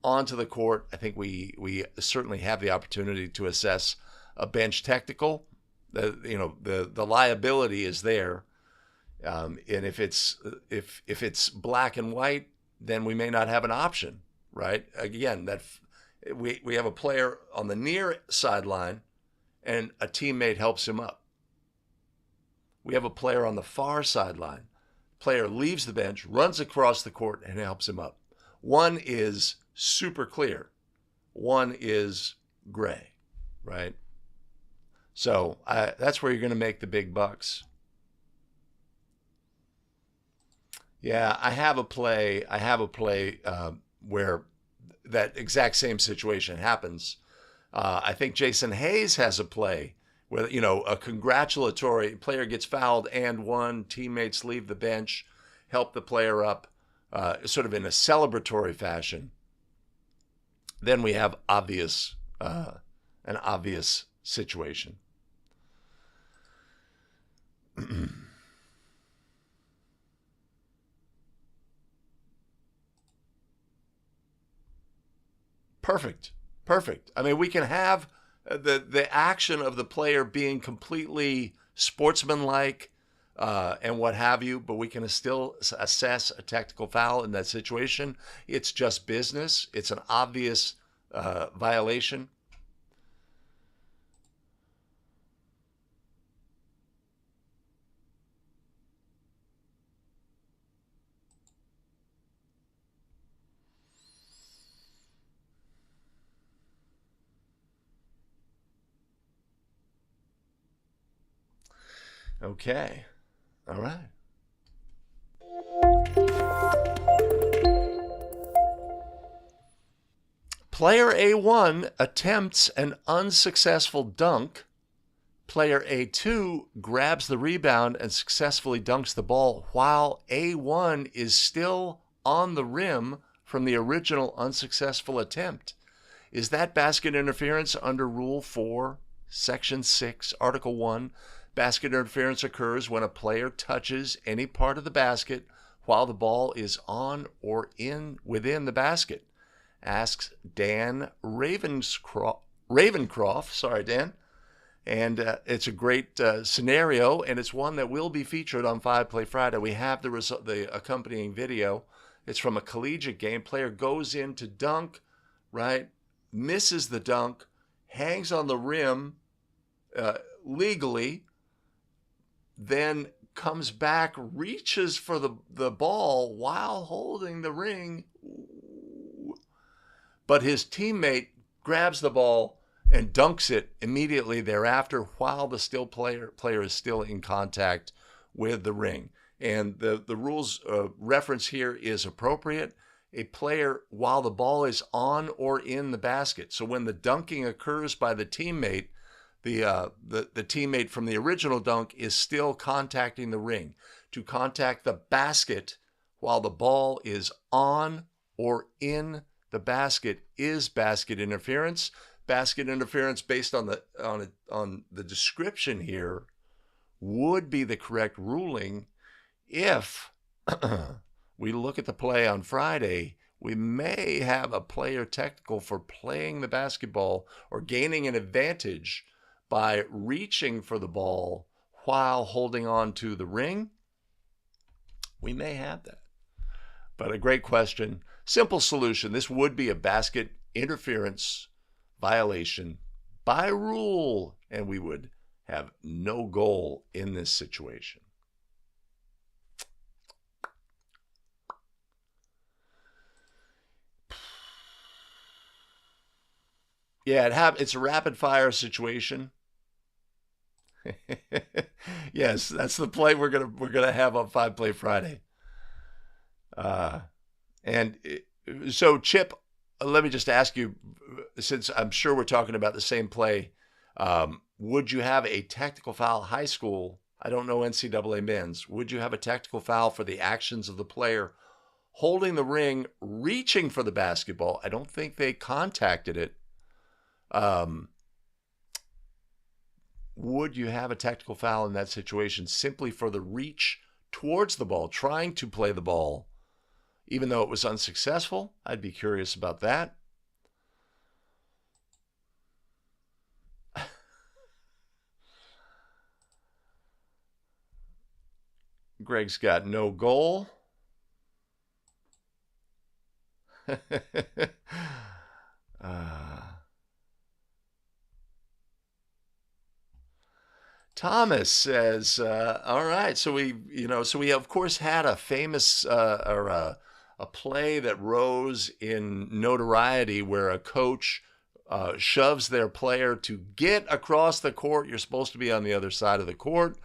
onto the court, I think we certainly have the opportunity to assess a bench technical. The liability is there, and if it's black and white, then we may not have an option, right? Again, that we have a player on the near sideline, and a teammate helps him up. We have a player on the far sideline. Player leaves the bench, runs across the court, and helps him up. One is super clear. One is gray, right? So that's where you're going to make the big bucks. Yeah, I have a play where that exact same situation happens. I think Jason Hayes has a play where a congratulatory player gets fouled and one, teammates leave the bench, help the player up, sort of in a celebratory fashion. Then we have an obvious situation. Perfect. I mean, we can have the action of the player being completely sportsmanlike and what have you, but we can still assess a technical foul in that situation. It's just business. It's an obvious violation. Okay. All right. Player A1 attempts an unsuccessful dunk. Player A2 grabs the rebound and successfully dunks the ball while A1 is still on the rim from the original unsuccessful attempt. Is that basket interference under Rule 4, Section 6, Article 1? Basket interference occurs when a player touches any part of the basket while the ball is on or within the basket. Asks Dan Ravencroft. Sorry, Dan. And it's a great scenario, and it's one that will be featured on 5 Play Friday. We have the accompanying video. It's from a collegiate game. Player goes in to dunk, right? Misses the dunk, hangs on the rim legally, then comes back, reaches for the ball while holding the ring, but his teammate grabs the ball and dunks it immediately thereafter while the player is still in contact with the ring. And the rules reference here is appropriate. A player while the ball is on or in the basket. So when the dunking occurs by the teammate, the teammate from the original dunk is still contacting the ring. To contact the basket while the ball is on or in the basket is basket interference. Basket interference, based on the description here, would be the correct ruling if we look at the play on Friday. We may have a player technical for playing the basketball or gaining an advantage by reaching for the ball while holding on to the ring. We may have that. But a great question. Simple solution. This would be a basket interference violation by rule, and we would have no goal in this situation. Yeah, it's a rapid fire situation. Yes, that's the play we're gonna have on 5 Play Friday. So Chip, let me just ask you, since I'm sure we're talking about the same play, would you have a technical foul high school? I don't know NCAA men's. Would you have a technical foul for the actions of the player holding the ring, reaching for the basketball? I don't think they contacted it. Would you have a technical foul in that situation simply for the reach towards the ball, trying to play the ball, even though it was unsuccessful? I'd be curious about that. Greg's got no goal. Thomas says, all right, so we of course had a famous a play that rose in notoriety where a coach shoves their player to get across the court. You're supposed to be on the other side of the court.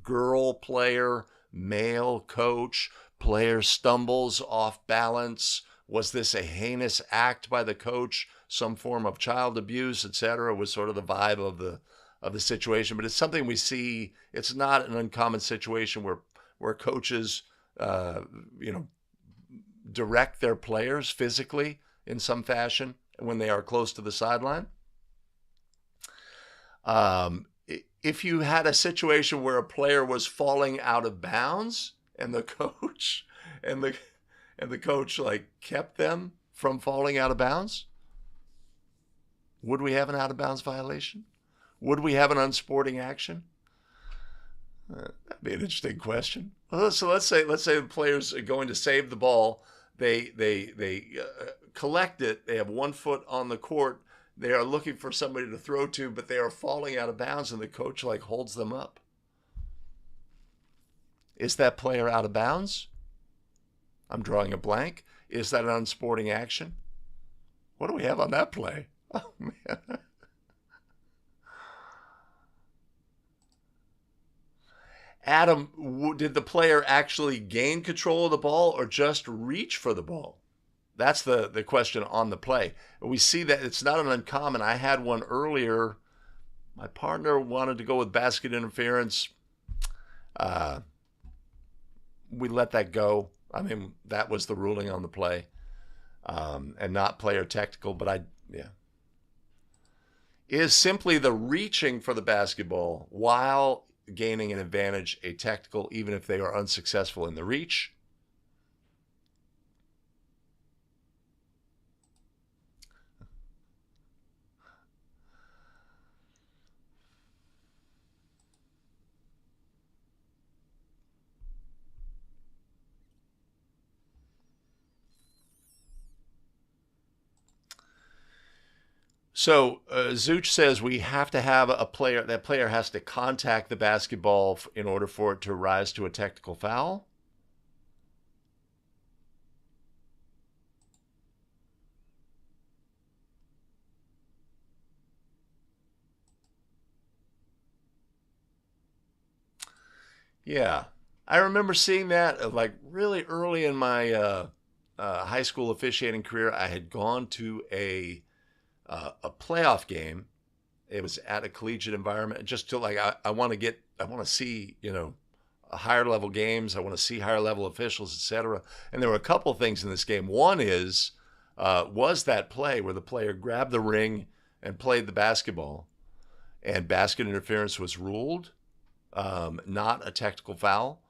Girl player, male coach, player stumbles off balance. Was this a heinous act by the coach? Some form of child abuse, etc. was sort of the vibe of the situation, but it's something we see. It's not an uncommon situation where coaches, direct their players physically in some fashion when they are close to the sideline. If you had a situation where a player was falling out of bounds and the coach like kept them from falling out of bounds, would we have an out of bounds violation? Would we have an unsporting action? That'd be an interesting question. So let's say the players are going to save the ball. They collect it. They have 1 foot on the court. They are looking for somebody to throw to, but they are falling out of bounds, and the coach holds them up. Is that player out of bounds? I'm drawing a blank. Is that an unsporting action? What do we have on that play? Oh, man. Adam, did the player actually gain control of the ball or just reach for the ball? That's the question on the play. We see that it's not an uncommon. I had one earlier. My partner wanted to go with basket interference. We let that go. I mean, that was the ruling on the play, and not player technical. But yeah. Is simply the reaching for the basketball while gaining an advantage a technical, even if they are unsuccessful in the reach? So Zuch says we have to have a player. That player has to contact the basketball in order for it to rise to a technical foul. Yeah, I remember seeing that like really early in my high school officiating career. I had gone to a playoff game. It was at a collegiate environment, just to like I want to see higher level games. I want to see higher level officials, etc. And there were a couple of things in this game. One is was that play where the player grabbed the ring and played the basketball, and basket interference was ruled not a technical foul.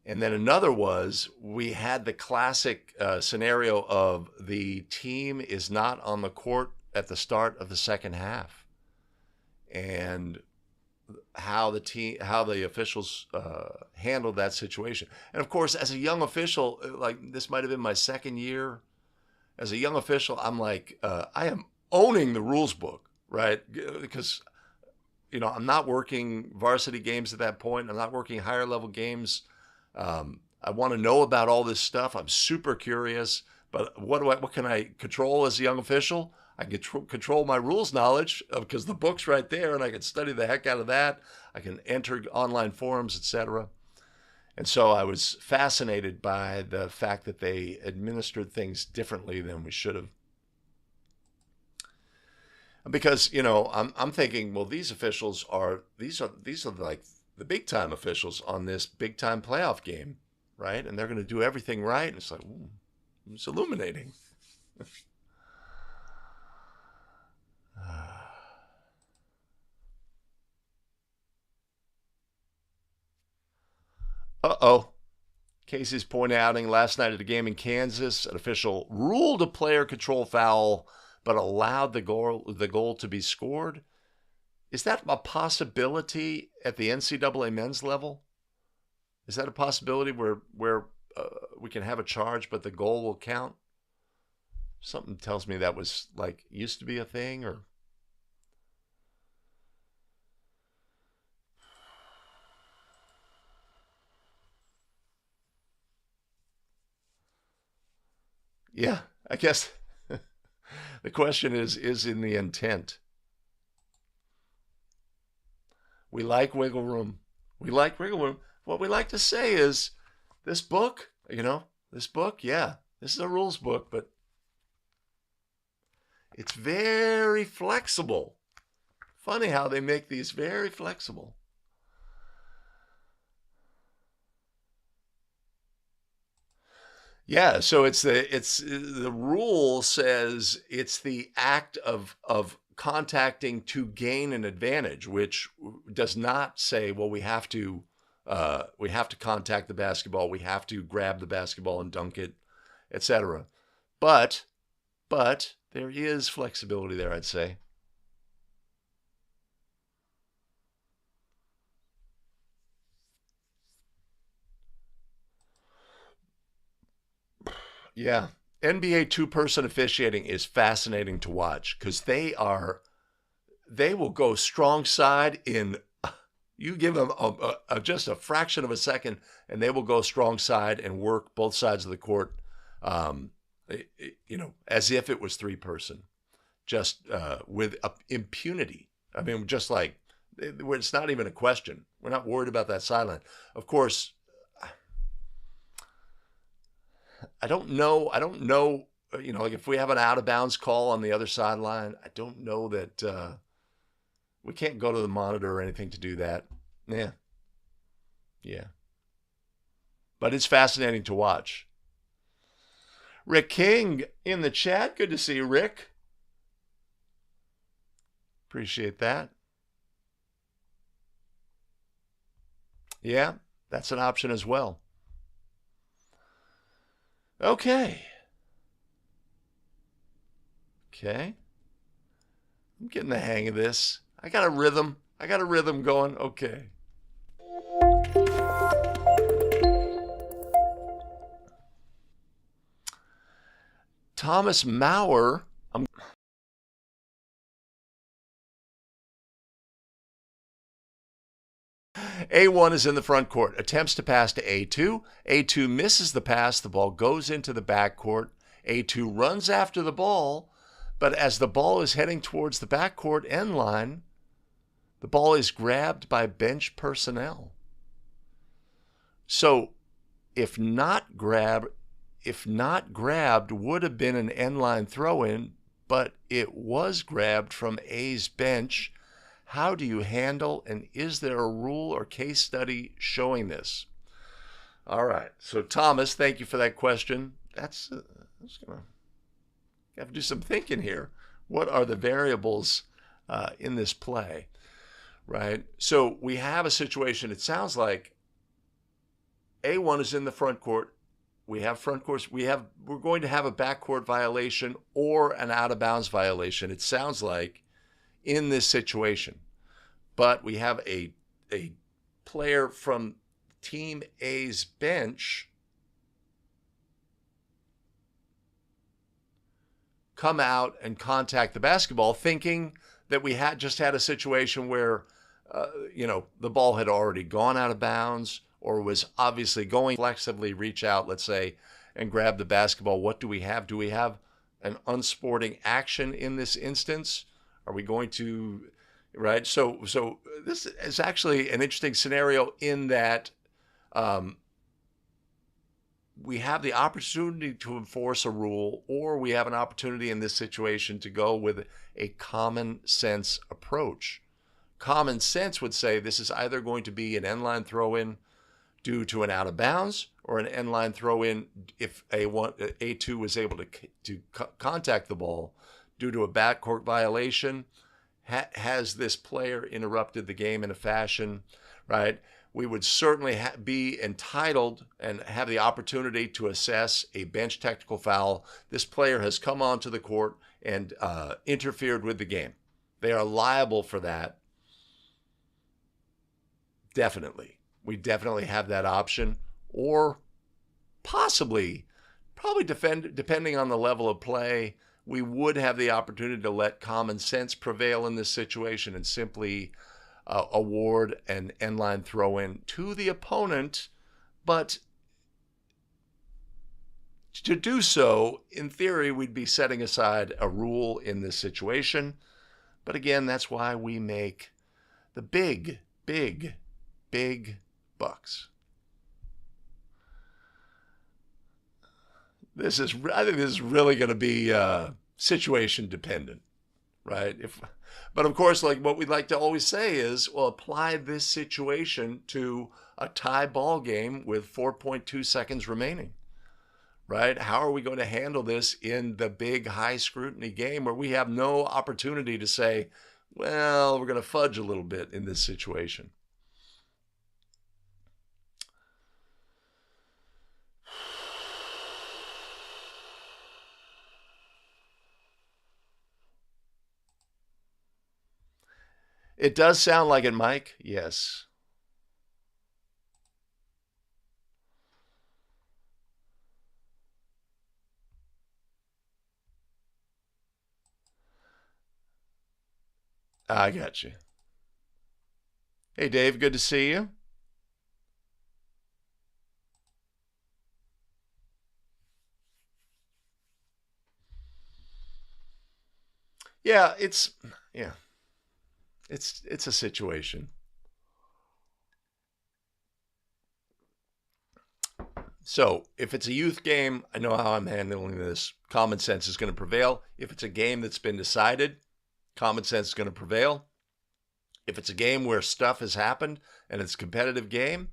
And then another was we had the classic scenario of the team is not on the court at the start of the second half, and how the officials handled that situation. And of course, as a young official, like this might have been my second year as a young official, I'm like, I am owning the rules book, right? Because I'm not working varsity games at that point. I'm not working higher level games. I want to know about all this stuff. I'm super curious, but what can I control as a young official? I can control my rules knowledge because the book's right there, and I can study the heck out of that. I can enter online forums, etc. And so I was fascinated by the fact that they administered things differently than we should have. Because I'm thinking, well, these officials are like the big time officials on this big time playoff game, right? And they're going to do everything right. And it's like, ooh, it's illuminating. Uh-oh. Casey's pointing out last night at a game in Kansas, an official ruled a player control foul, but allowed the goal to be scored. Is that a possibility at the NCAA men's level? Is that a possibility where we can have a charge, but the goal will count? Something tells me that was like used to be a thing, or yeah, I guess the question is in the intent. We like wiggle room. We like wiggle room. What we like to say is this book, yeah, this is a rules book, but it's very flexible. Funny how they make these very flexible. Yeah, so it's the rule says it's the act of contacting to gain an advantage, which does not say, well, we have to contact the basketball, we have to grab the basketball and dunk it, etc. But there is flexibility there, I'd say. Yeah. NBA two-person officiating is fascinating to watch because they will go strong side in, you give them just a fraction of a second and they will go strong side and work both sides of the court, as if it was three-person, just with impunity. I mean, just like, It's not even a question. We're not worried about that sideline. Of course, I don't know. Like if we have an out of bounds call on the other sideline, I don't know that we can't go to the monitor or anything to do that. Yeah. Yeah. But it's fascinating to watch. Rick King in the chat. Good to see you, Rick. Appreciate that. Yeah, that's an option as well. Okay. Okay. I'm getting the hang of this. I got a rhythm. Going. Okay. Thomas Maurer. A1 is in the front court. Attempts to pass to A2. A2 misses the pass. The ball goes into the back court. A2 runs after the ball, but as the ball is heading towards the backcourt end line, the ball is grabbed by bench personnel. So if not grabbed, would have been an end line throw-in, but it was grabbed from A's bench. How do you handle, and is there a rule or case study showing this? All right. So Thomas, thank you for that question. That's gonna have to do some thinking here. What are the variables in this play, right? So we have a situation. It sounds like A1 is in the front court. We have front court. We're going to have a backcourt violation or an out of bounds violation. It sounds like in this situation, but we have a player from Team A's bench come out and contact the basketball, thinking that we had just had a situation where, the ball had already gone out of bounds or was obviously going. Flexibly reach out, let's say, and grab the basketball. What do we have? Do we have an unsporting action in this instance? Are we going to, right? So this is actually an interesting scenario in that we have the opportunity to enforce a rule, or we have an opportunity in this situation to go with a common sense approach. Common sense would say this is either going to be an end line throw-in due to an out of bounds, or an end line throw-in if A2 was able to contact the ball due to a backcourt violation. Has this player interrupted the game in a fashion, right? We would certainly be entitled and have the opportunity to assess a bench technical foul. This player has come onto the court and interfered with the game. They are liable for that. Definitely. We definitely have that option. Or probably depending on the level of play, we would have the opportunity to let common sense prevail in this situation and simply award an end line throw-in to the opponent. But to do so, in theory, we'd be setting aside a rule in this situation. But again, that's why we make the big bucks. I think this is really going to be situation dependent, right? But of course, like what we'd like to always say is, well, apply this situation to a tie ball game with 4.2 seconds remaining, right? How are we going to handle this in the big high scrutiny game where we have no opportunity to say, well, we're going to fudge a little bit in this situation? It does sound like it, Mike. Yes. I got you. Hey, Dave, good to see you. Yeah, it's It's a situation. So if it's a youth game, I know how I'm handling this. Common sense is going to prevail. If it's a game that's been decided, common sense is going to prevail. If it's a game where stuff has happened and it's a competitive game,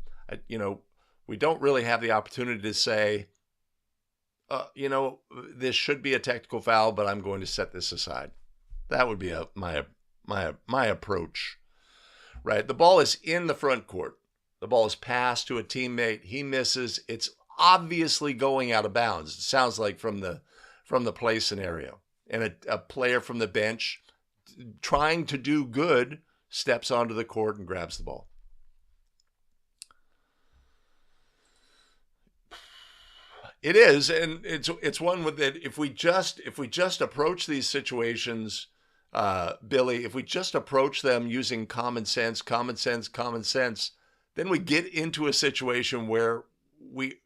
we don't really have the opportunity to say, this should be a technical foul, but I'm going to set this aside. That would be my approach, right? The ball is in the front court. The ball is passed to a teammate. He misses. It's obviously going out of bounds. It sounds like from the play scenario. And a player from the bench trying to do good steps onto the court and grabs the ball. It is, and it's one with that. If we just approach these situations, Billy, if we just approach them using common sense, then we get into a situation where we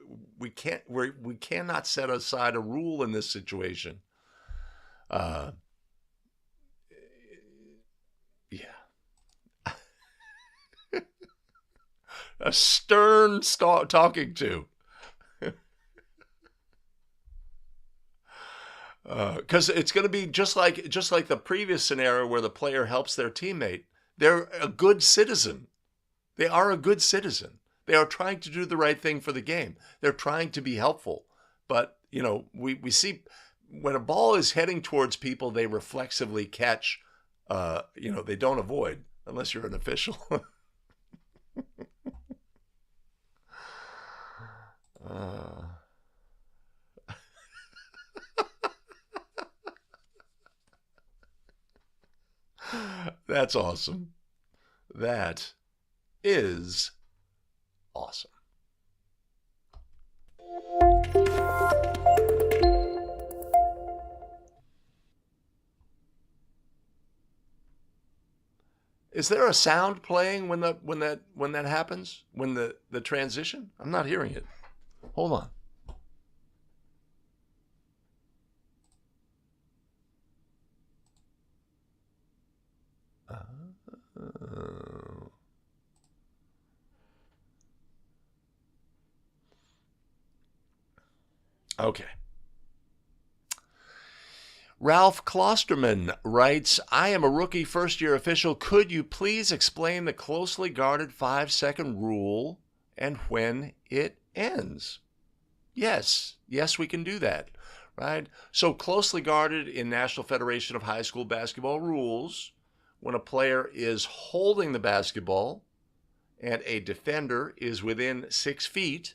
cannot set aside a rule in this situation. Yeah, a stern talking to. Because it's going to be just like the previous scenario where the player helps their teammate. They're a good citizen. They are a good citizen. They are trying to do the right thing for the game. They're trying to be helpful. But, we see when a ball is heading towards people, they reflexively catch. They don't avoid unless you're an official. That's awesome. That is awesome. Is there a sound playing when that happens? When the transition? I'm not hearing it. Hold on. Okay. Ralph Klosterman writes, I am a rookie first-year official. Could you please explain the closely guarded 5-second rule and when it ends? Yes, we can do that, right? So closely guarded in National Federation of High School Basketball rules, when a player is holding the basketball and a defender is within 6 feet,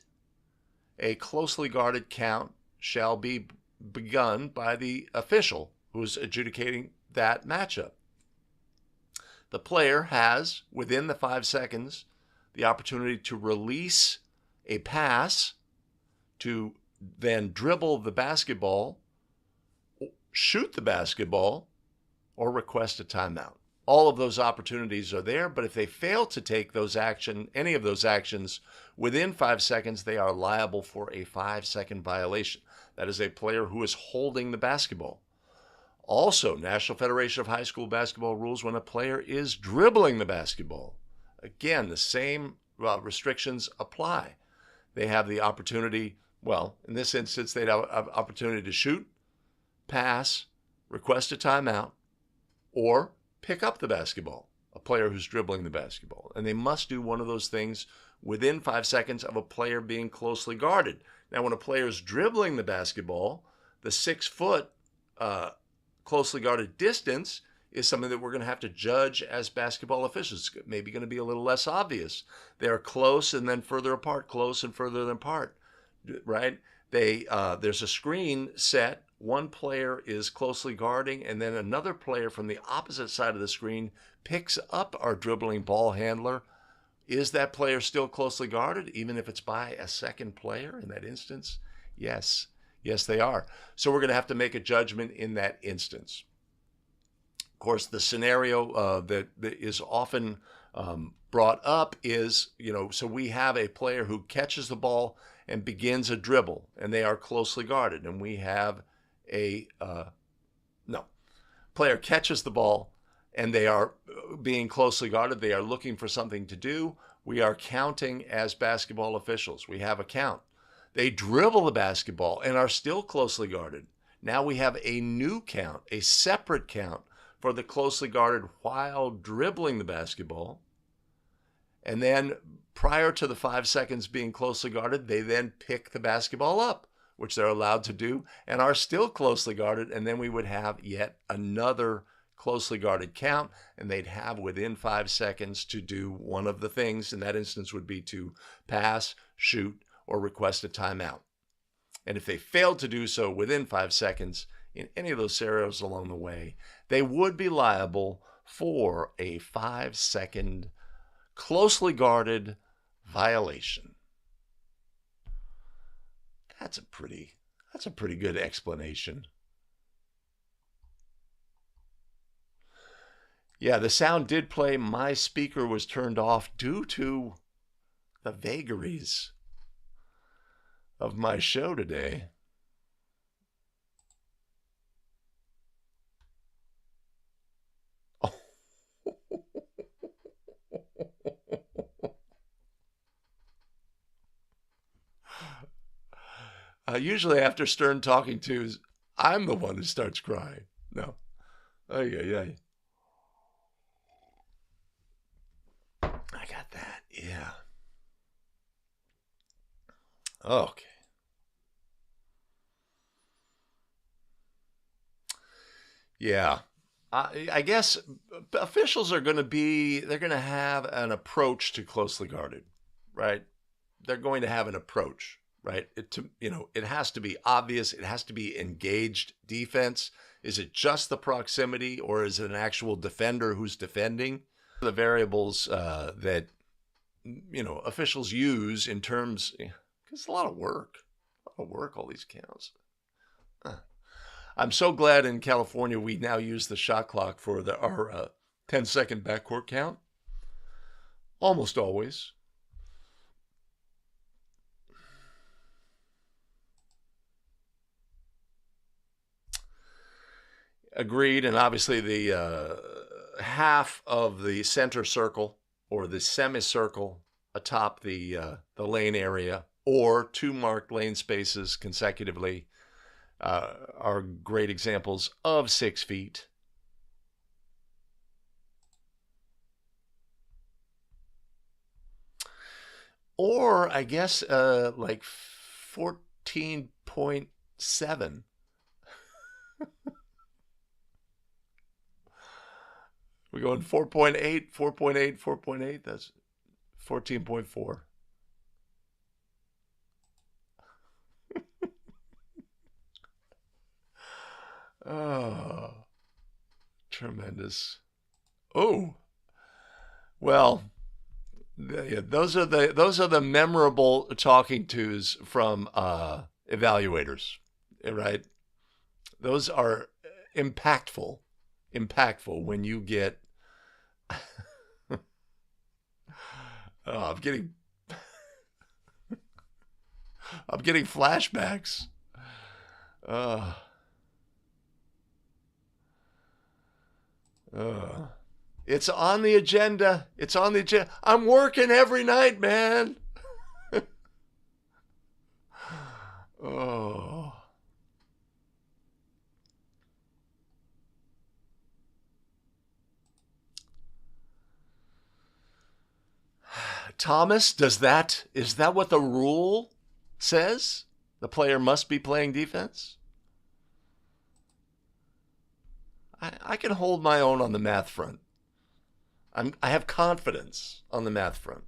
a closely guarded count shall be begun by the official who's adjudicating that matchup. The player has, within the 5 seconds, the opportunity to release a pass, to then dribble the basketball, shoot the basketball, or request a timeout. All of those opportunities are there, but if they fail to take any of those actions within 5 seconds, they are liable for a 5-second violation. That is a player who is holding the basketball. Also, National Federation of High School Basketball rules when a player is dribbling the basketball. Again, the same restrictions apply. They have the opportunity, in this instance, they'd have an opportunity to shoot, pass, request a timeout, or pick up the basketball, a player who's dribbling the basketball. And they must do one of those things within 5 seconds of a player being closely guarded. Now, when a player is dribbling the basketball, the 6-foot closely guarded distance is something that we're going to have to judge as basketball officials. It's maybe going to be a little less obvious. They are close and then further apart, close and further apart, right? There's a screen set. One player is closely guarding, and then another player from the opposite side of the screen picks up our dribbling ball handler. Is that player still closely guarded, even if it's by a second player in that instance? Yes, they are. So we're going to have to make a judgment in that instance. Of course, the scenario that is often brought up is, so we have a player who catches the ball and begins a dribble, and they are closely guarded, and we have player catches the ball and they are being closely guarded, they are looking for something to do, we are counting as basketball officials. We have a count. They dribble the basketball and are still closely guarded. Now we have a new count, a separate count for the closely guarded while dribbling the basketball. And then prior to the 5 seconds being closely guarded, they then pick the basketball up, which they're allowed to do, and are still closely guarded. And then we would have yet another closely guarded count, and they'd have within 5 seconds to do one of the things. In that instance would be to pass, shoot, or request a timeout. And if they failed to do so within 5 seconds in any of those scenarios along the way, they would be liable for a 5-second closely guarded violation. That's a pretty good explanation. Yeah, the sound did play. My speaker was turned off due to the vagaries of my show today. Usually after Stern talking to, I'm the one who starts crying. No. Oh, yeah. I got that. Yeah. Okay. Yeah. I guess officials are going to they're going to have an approach to closely guarded, right? They're going to have an approach. Right? It has to be obvious. It has to be engaged defense. Is it just the proximity, or is it an actual defender who's defending? The variables that, officials use in terms, because it's a lot of work, all these counts. I'm so glad in California we now use the shot clock for our 10-second backcourt count. Almost always. Agreed, and obviously the half of the center circle or the semicircle atop the lane area, or 2 marked lane spaces consecutively, are great examples of 6 feet. Or I guess like 14.7. We're going 4.8, 4.8, 4.8. That's 14.4. Oh, tremendous. Oh, well, those are the memorable talking tos from evaluators, right? Those are impactful when you get I'm getting flashbacks. It's on the agenda. I'm working every night, man. Oh. Thomas, is that what the rule says? The player must be playing defense? I can hold my own on the math front. I have confidence on the math front.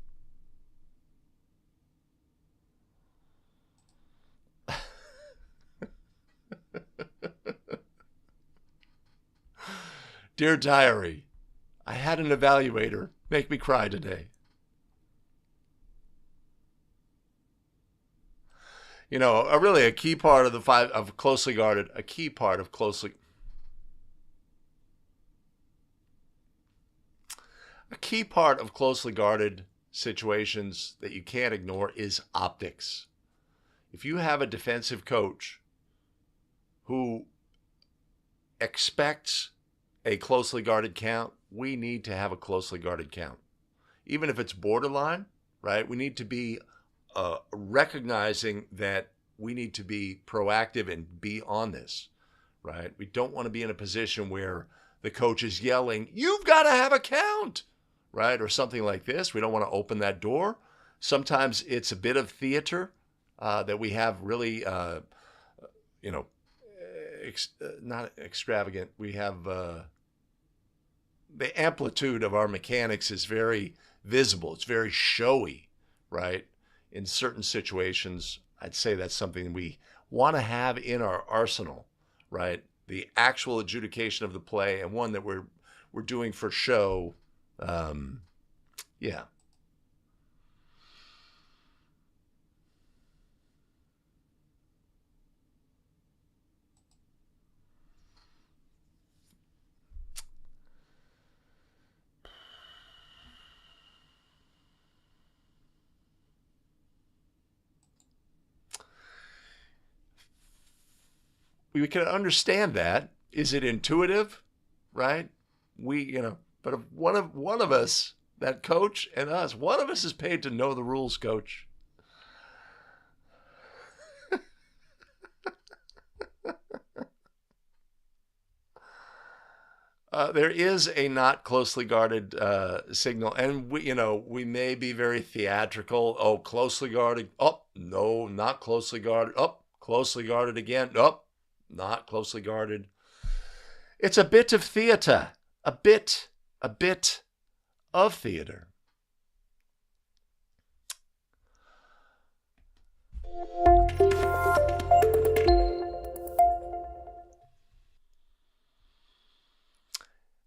Dear diary, I had an evaluator make me cry today. Really a key part of closely guarded situations that you can't ignore is optics. If you have a defensive coach who expects a closely guarded count we need to have a closely guarded count. Even if it's borderline, right? We need to be recognizing that we need to be proactive and be on this, right? We don't want to be in a position where the coach is yelling, "You've got to have a count," right? Or something like this. We don't want to open that door. Sometimes it's a bit of theater that we have really, not extravagant. We have the amplitude of our mechanics is very visible. It's very showy, right? In certain situations, I'd say that's something we want to have in our arsenal, right? The actual adjudication of the play, and one that we're doing for show. Yeah. We can understand that. Is it intuitive? Right? But if one of us, that coach and us, one of us is paid to know the rules, coach. There is a not closely guarded signal, and we may be very theatrical. Oh, closely guarded. Oh, no, not closely guarded. Oh, closely guarded again. Oh, not closely guarded. It's a bit of theater, a bit of theater.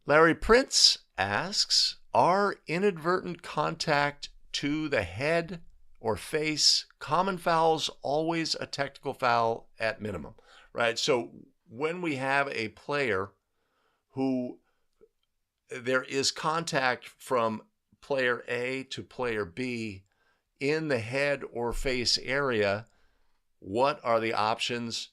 Larry Prince asks, are inadvertent contact to the head or face common fouls always a technical foul at minimum? Right? So when we have a player who there is contact from player A to player B in the head or face area, what are the options?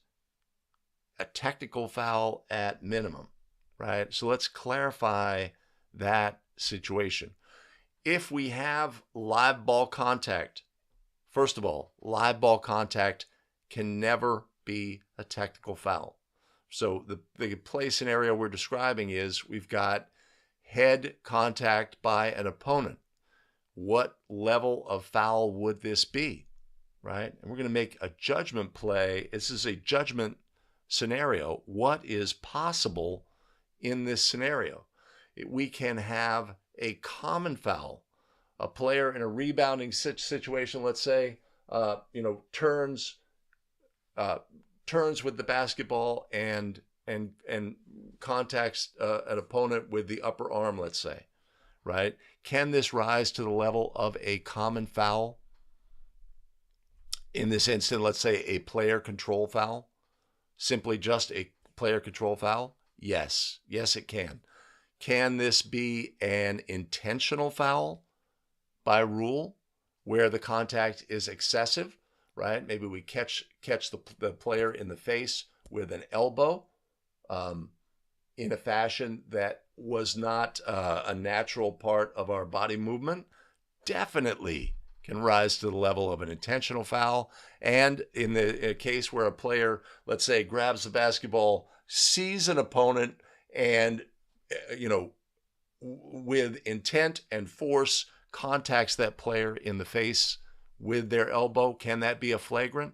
A technical foul at minimum, right? So let's clarify that situation. If we have live ball contact, first of all, live ball contact can never be a technical foul. So the play scenario we're describing is we've got head contact by an opponent. What level of foul would this be, right? And we're going to make a judgment play. This is a judgment scenario. What is possible in this scenario? We can have a common foul. A player in a rebounding situation, let's say, turns with the basketball and contacts an opponent with the upper arm, let's say, right? Can this rise to the level of a common foul? In this instant, let's say a player control foul, simply just a player control foul? Yes, it can. Can this be an intentional foul by rule where the contact is excessive, right? Maybe we catch the player in the face with an elbow in a fashion that was not a natural part of our body movement. Definitely can rise to the level of an intentional foul. And in a case where a player, let's say, grabs the basketball, sees an opponent, and with intent and force contacts that player in the face with their elbow, can that be a flagrant?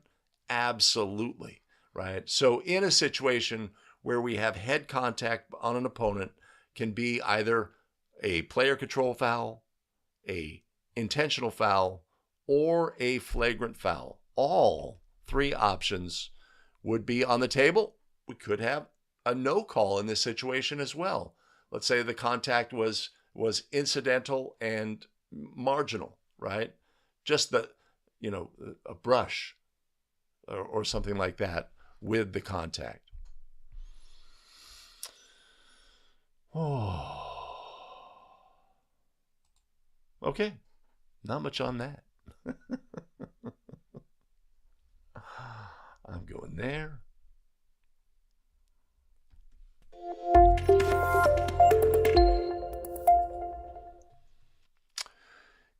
Absolutely, right? So in a situation where we have head contact on an opponent, can be either a player control foul, a intentional foul, or a flagrant foul. All three options would be on the table. We could have a no call in this situation as well. Let's say the contact was incidental and marginal, right? Just a brush or something like that with the contact. Oh. Okay, not much on that. I'm going there.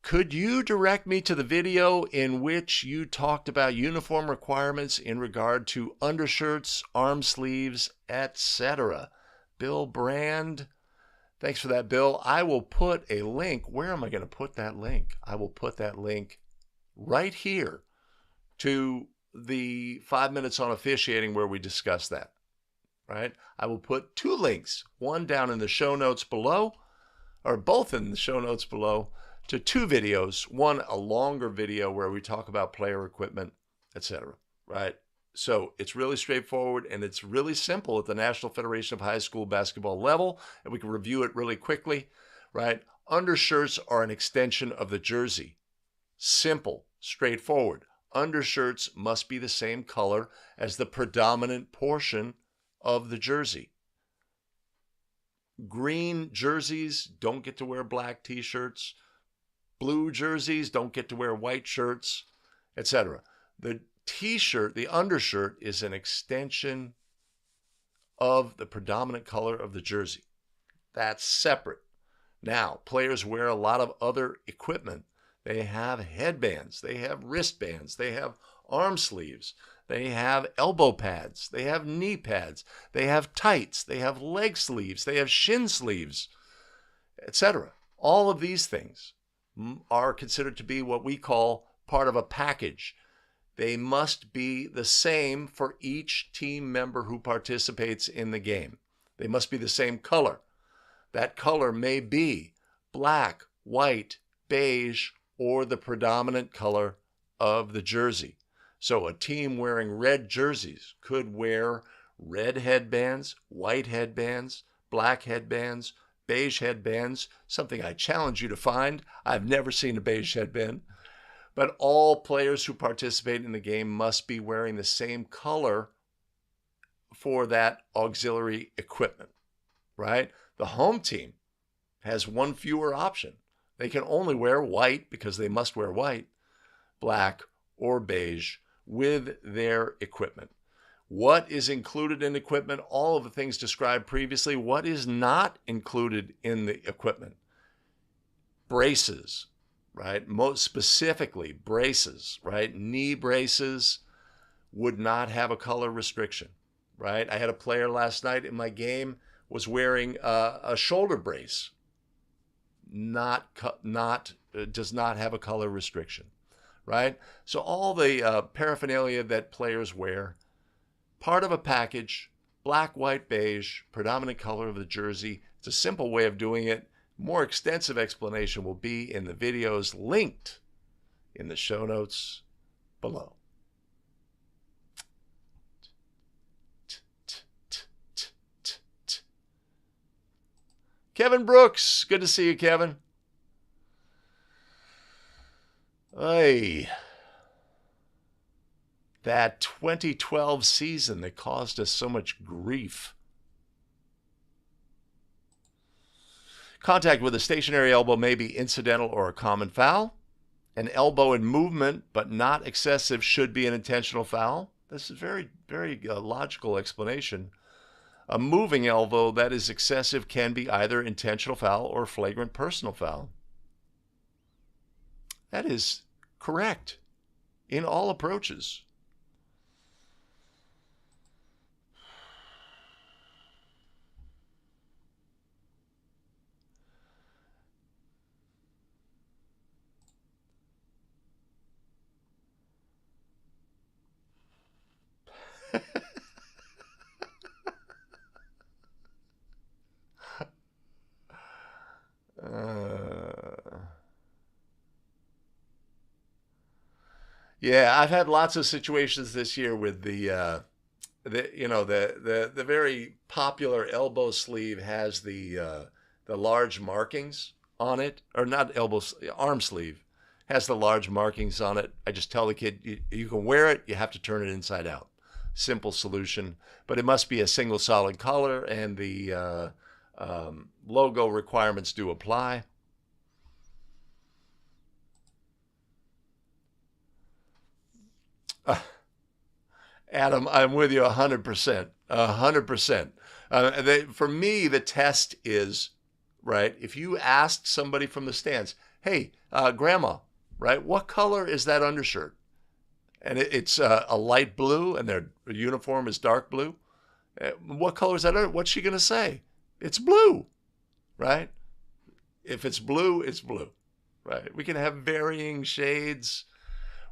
Could you direct me to the video in which you talked about uniform requirements in regard to undershirts, arm sleeves, etc.? Bill Brand. Thanks for that, Bill. I will put a link. Where am I going to put that link? I will put that link right here to the 5 minutes on officiating where we discuss that, right? I will put two links, one down in the show notes below, or both in the show notes below, to two videos, one a longer video where we talk about player equipment, etc., right? So it's really straightforward and it's really simple at the National Federation of High School Basketball level, and we can review it really quickly, right? Undershirts are an extension of the jersey. Simple, straightforward. Undershirts must be the same color as the predominant portion of the jersey. Green jerseys don't get to wear black t-shirts. Blue jerseys don't get to wear white shirts, etc. The t-shirt, the undershirt, is an extension of the predominant color of the jersey. That's separate. Now, players wear a lot of other equipment. They have headbands, they have wristbands, they have arm sleeves, they have elbow pads, they have knee pads, they have tights, they have leg sleeves, they have shin sleeves, etc. All of these things are considered to be what we call part of a package. They must be the same for each team member who participates in the game. They must be the same color. That color may be black, white, beige, or the predominant color of the jersey. So a team wearing red jerseys could wear red headbands, white headbands, black headbands, beige headbands, something I challenge you to find. I've never seen a beige headband. But all players who participate in the game must be wearing the same color for that auxiliary equipment, right? The home team has one fewer option. They can only wear white because they must wear white, black, or beige with their equipment. What is included in equipment? All of the things described previously. What is not included in the equipment? Braces, right? Most specifically, braces, right? Knee braces would not have a color restriction, right? I had a player last night in my game was wearing a shoulder brace. Does not have a color restriction, right? So all the paraphernalia that players wear, part of a package, black, white, beige, predominant color of the jersey. It's a simple way of doing it. More extensive explanation will be in the videos linked in the show notes below. Kevin Brooks, good to see you, Kevin. Hey, that 2012 season that caused us so much grief. Contact with a stationary elbow may be incidental or a common foul. An elbow in movement but not excessive should be an intentional foul. This is very, very logical explanation. A moving elbow that is excessive can be either intentional foul or flagrant personal foul. That is correct in all approaches. Yeah, I've had lots of situations this year with the very popular elbow sleeve has the large markings on it, or not arm sleeve has the large markings on it. I just tell the kid, you can wear it, you have to turn it inside out. Simple solution, but it must be a single solid color, and the logo requirements do apply. Adam, I'm with you 100%. 100%. For me, the test is, right, if you ask somebody from the stands, hey, grandma, right? What color is that undershirt? And it's a light blue, and their uniform is dark blue. What color is that? What's she going to say? It's blue, right? If it's blue, it's blue, right? We can have varying shades.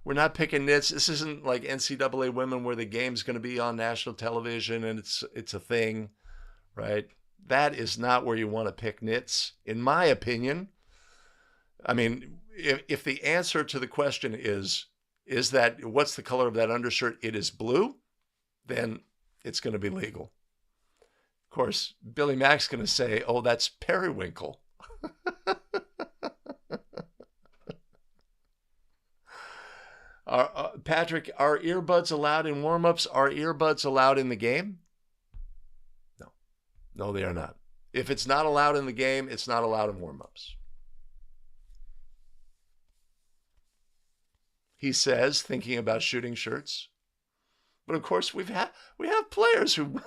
We're not picking nits. This isn't like NCAA women where the game's going to be on national television and it's a thing, right? That is not where you want to pick nits, in my opinion. I mean, if the answer to the question is that what's the color of that undershirt? It is blue, then it's going to be legal. Of course, Billy Mack's going to say, oh, that's periwinkle. Patrick, are earbuds allowed in warm-ups? Are earbuds allowed in the game? No. No, they are not. If it's not allowed in the game, it's not allowed in warm-ups. He says, thinking about shooting shirts. But of course, we have players who...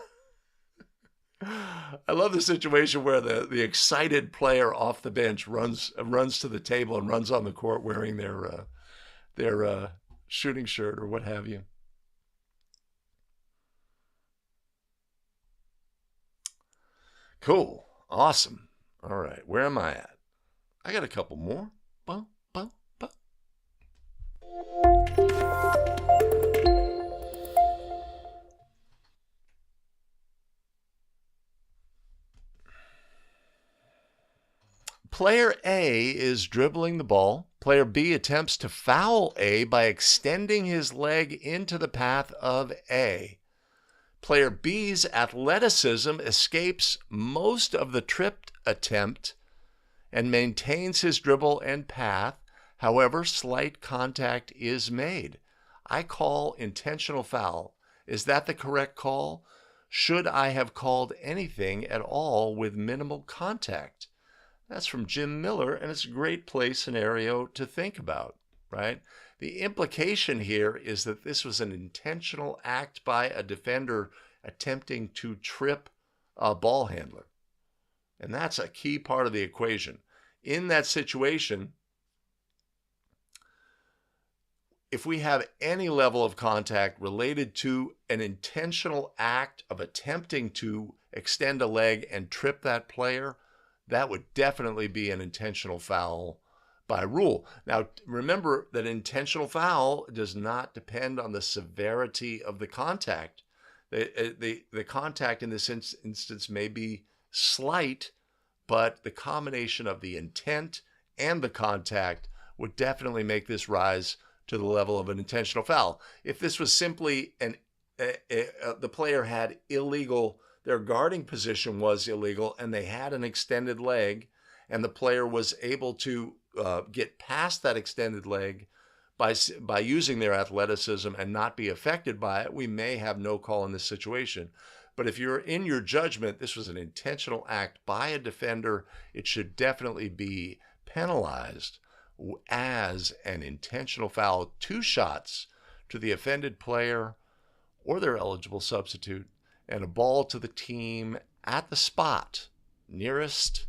I love the situation where the excited player off the bench runs to the table and runs on the court wearing their shooting shirt or what have you. Cool. Awesome. All right. Where am I at? I got a couple more. Boom, boom, boom. Player A is dribbling the ball. Player B attempts to foul A by extending his leg into the path of A. Player B's athleticism escapes most of the tripped attempt and maintains his dribble and path. However, slight contact is made. I call intentional foul. Is that the correct call? Should I have called anything at all with minimal contact? That's from Jim Miller, and it's a great play scenario to think about, right? The implication here is that this was an intentional act by a defender attempting to trip a ball handler. And that's a key part of the equation. In that situation, if we have any level of contact related to an intentional act of attempting to extend a leg and trip that player, that would definitely be an intentional foul by rule. Now, remember that intentional foul does not depend on the severity of the contact. The contact in this instance may be slight, but the combination of the intent and the contact would definitely make this rise to the level of an intentional foul. If this was simply the player had their guarding position was illegal, and they had an extended leg, and the player was able to get past that extended leg by using their athleticism and not be affected by it, we may have no call in this situation. But if you're in your judgment, this was an intentional act by a defender, it should definitely be penalized as an intentional foul. 2 shots to the offended player or their eligible substitute, and a ball to the team at the spot nearest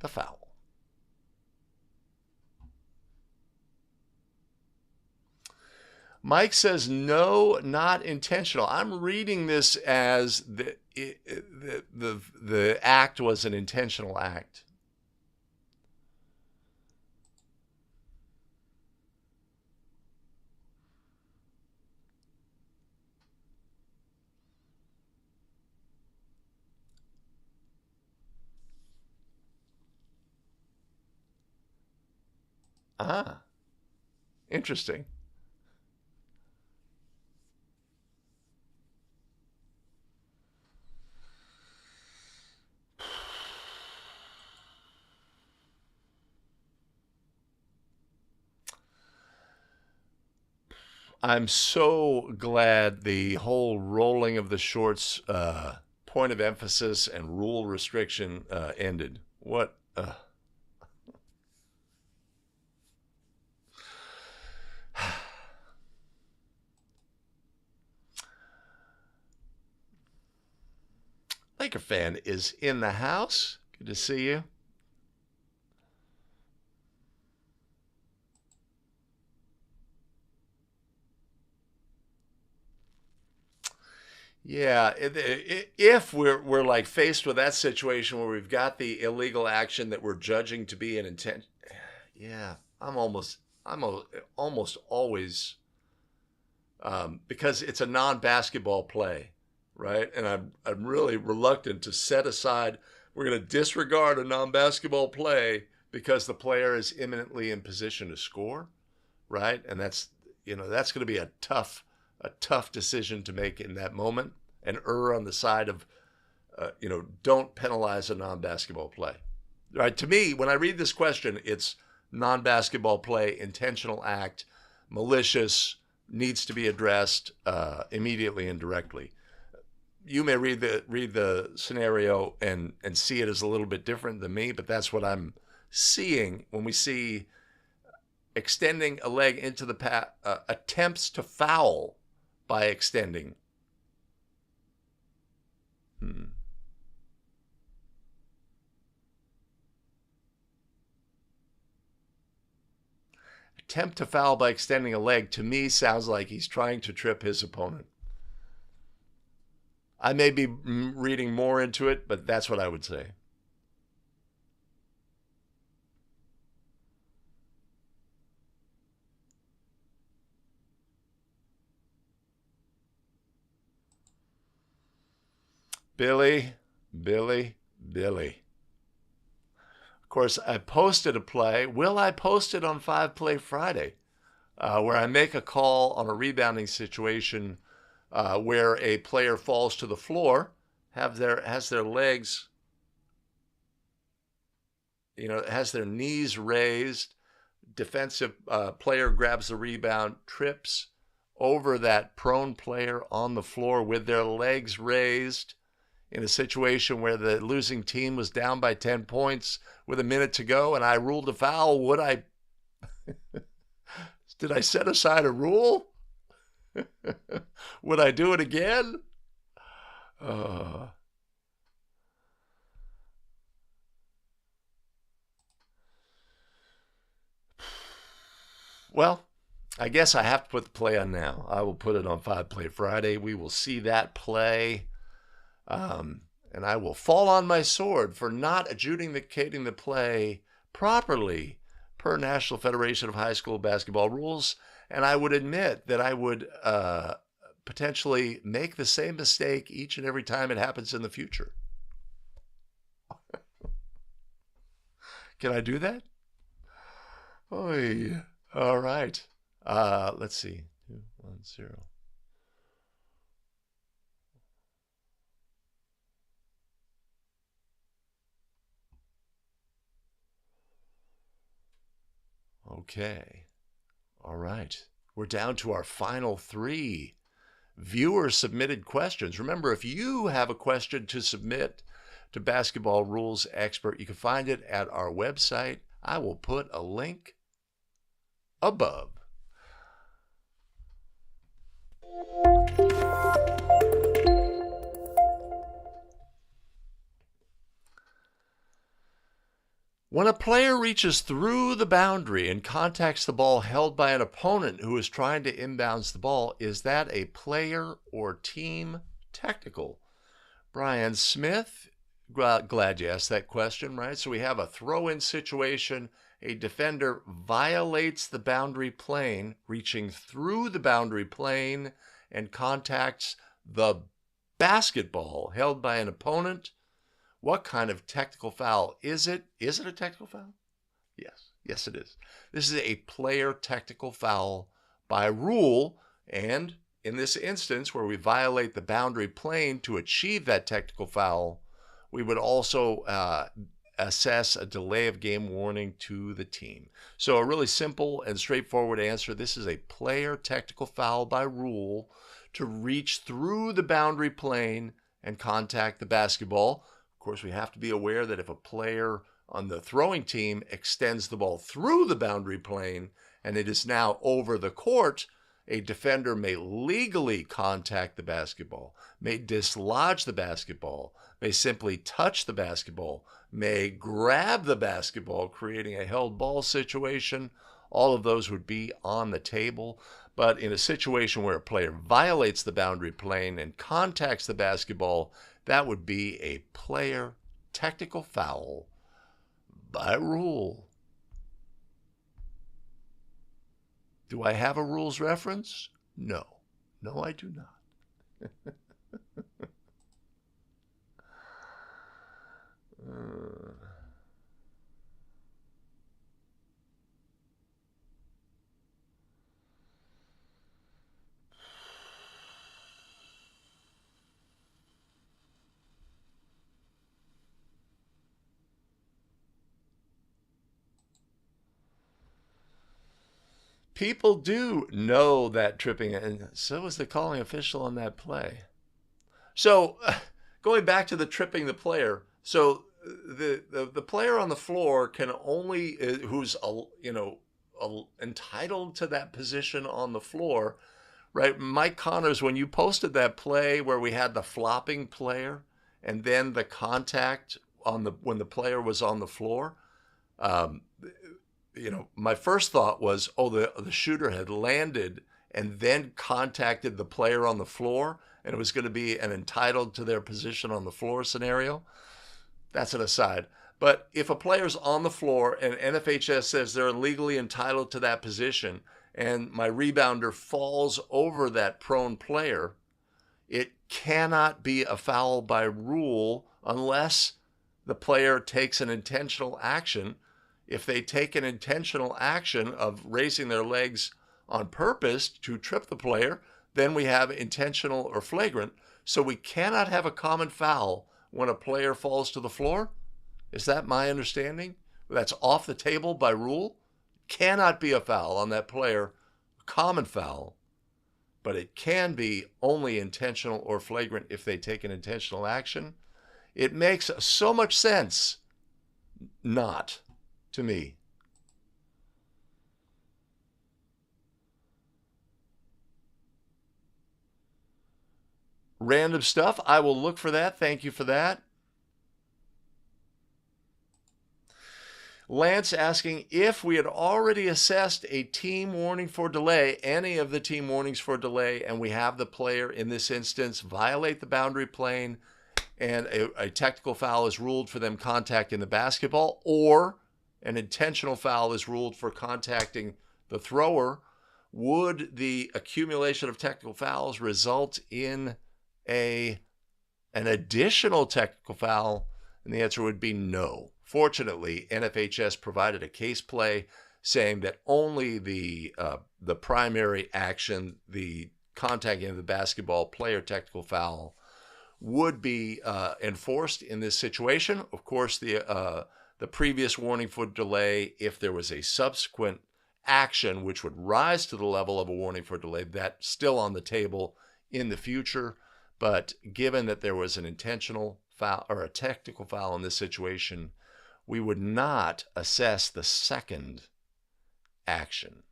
the foul. Mike says, no, not intentional. I'm reading this as the act was an intentional act. Ah, interesting. I'm so glad the whole rolling of the shorts point of emphasis and rule restriction ended. What? Laker fan is in the house. Good to see you. Yeah, if we're like faced with that situation where we've got the illegal action that we're judging to be an intent, yeah, I'm almost always because it's a non-basketball play, right? And I'm really reluctant to set aside. We're going to disregard a non-basketball play because the player is imminently in position to score, right? And that's going to be a tough decision to make in that moment, and err on the side of don't penalize a non-basketball play. Right? To me, when I read this question, it's non-basketball play, intentional act, malicious, needs to be addressed immediately and directly. You may read the scenario and see it as a little bit different than me, but that's what I'm seeing when we see extending a leg into the attempts to foul by extending. Attempt to foul by extending a leg, to me, sounds like he's trying to trip his opponent. I may be reading more into it, but that's what I would say. Billy. Of course, I posted a play. Will I post it on 5 Play Friday? Where I make a call on a rebounding situation where a player falls to the floor, has their legs, has their knees raised. Defensive player grabs the rebound, trips over that prone player on the floor with their legs raised, in a situation where the losing team was down by 10 points with a minute to go and I ruled a foul. Did I set aside a rule? Would I do it again? Well, I guess I have to put the play on now. I will put it on 5 Play Friday. We will see that play. And I will fall on my sword for not adjudicating the play properly per National Federation of High School Basketball rules. And I would admit that I would potentially make the same mistake each and every time it happens in the future. Can I do that? Oy. All right. Let's see. 2, 1, 0. Okay. All right. We're down to our final 3 viewer submitted questions. Remember, if you have a question to submit to Basketball Rules Expert, you can find it at our website. I will put a link above. When a player reaches through the boundary and contacts the ball held by an opponent who is trying to inbounds the ball, is that a player or team technical? Brian Smith, glad you asked that question, right? So we have a throw-in situation. A defender violates the boundary plane, reaching through the boundary plane, and contacts the basketball held by an opponent. What kind of technical foul is it? Is it a technical foul? Yes, it is. This is a player technical foul by rule, and in this instance where we violate the boundary plane to achieve that technical foul, we would also assess a delay of game warning to the team. So a really simple and straightforward answer. This is a player technical foul by rule to reach through the boundary plane and contact the basketball. Of course, we have to be aware that if a player on the throwing team extends the ball through the boundary plane and it is now over the court, a defender may legally contact the basketball, may dislodge the basketball, may simply touch the basketball, may grab the basketball, creating a held ball situation. all of those would be on the table. But in a situation where a player violates the boundary plane and contacts the basketball, that would be a player technical foul by rule. Do I have a rules reference? No. No, I do not. People do know that tripping, and so is the calling official on that play. So, going back to the tripping the player, so the player on the floor can only who's entitled to that position on the floor, right? Mike Connors, when you posted that play where we had the flopping player and then the contact on the when the player was on the floor, my first thought was, oh, the shooter had landed and then contacted the player on the floor, and it was going to be an entitled to their position on the floor scenario. That's an aside. But if a player's on the floor and NFHS says they're legally entitled to that position, and my rebounder falls over that prone player, it cannot be a foul by rule unless the player takes an intentional action. If they take an intentional action of raising their legs on purpose to trip the player, then we have intentional or flagrant. So we cannot have a common foul when a player falls to the floor. Is that my understanding? That's off the table by rule. Cannot be a foul on that player, common foul, but it can be only intentional or flagrant if they take an intentional action. It makes so much sense not to me. Random stuff. I will look for that. Thank you for that. Lance asking if we had already assessed a team warning for delay, any of the team warnings for delay, and we have the player in this instance violate the boundary plane and a technical foul is ruled for them contacting the basketball, or an intentional foul is ruled for contacting the thrower, would the accumulation of technical fouls result in an additional technical foul? And the answer would be no. Fortunately, NFHS provided a case play saying that only the primary action, the contacting of the basketball player technical foul, would be enforced in this situation. Of course, the previous warning for delay, if there was a subsequent action which would rise to the level of a warning for delay, that's still on the table in the future. But given that there was an intentional foul or a technical foul in this situation, we would not assess the second action.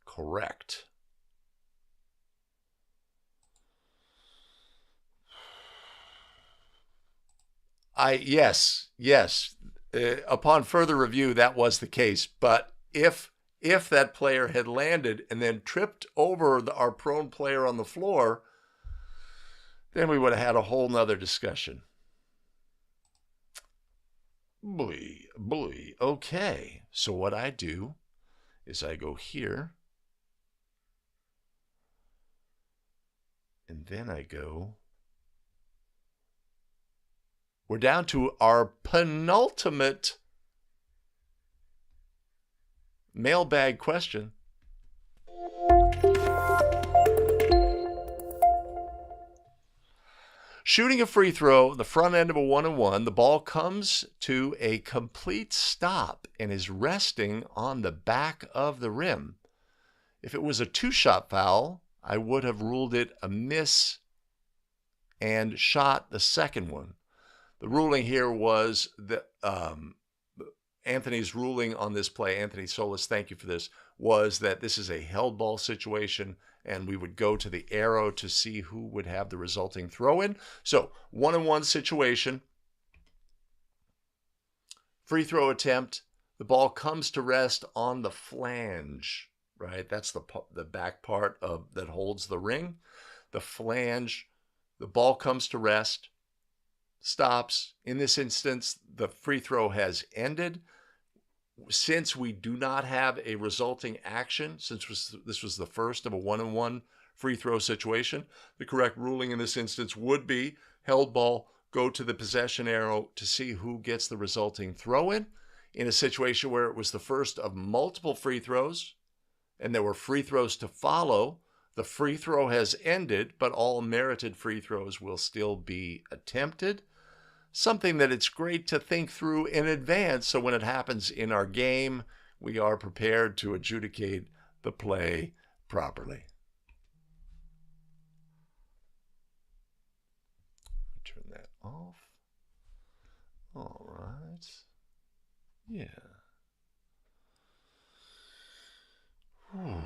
Correct. Yes. Upon further review, that was the case. But if that player had landed and then tripped over our prone player on the floor, then we would have had a whole nother discussion. Boy. Okay. So what I do is I go here, and then I go. We're down to our penultimate mailbag question. Shooting a free throw, the front end of a 1-on-1, the ball comes to a complete stop and is resting on the back of the rim. If it was a two-shot foul, I would have ruled it a miss and shot the second one. The ruling here was that Anthony's ruling on this play, Anthony Solis, thank you for this, was that this is a held ball situation, and we would go to the arrow to see who would have the resulting throw in. So 1-on-1 situation. free throw attempt, the ball comes to rest on the flange, right? That's the back part of that holds the ring. The flange, the ball comes to rest, stops. In this instance, the free throw has ended. Since we do not have a resulting action, since this was the first of a one-on-one free throw situation, the correct ruling in this instance would be held ball, go to the possession arrow to see who gets the resulting throw-in. In a situation where it was the first of multiple free throws and there were free throws to follow, the free throw has ended, but all merited free throws will still be attempted. Something that it's great to think through in advance so when it happens in our game, we are prepared to adjudicate the play properly. Turn that off. All right. Yeah. Whew.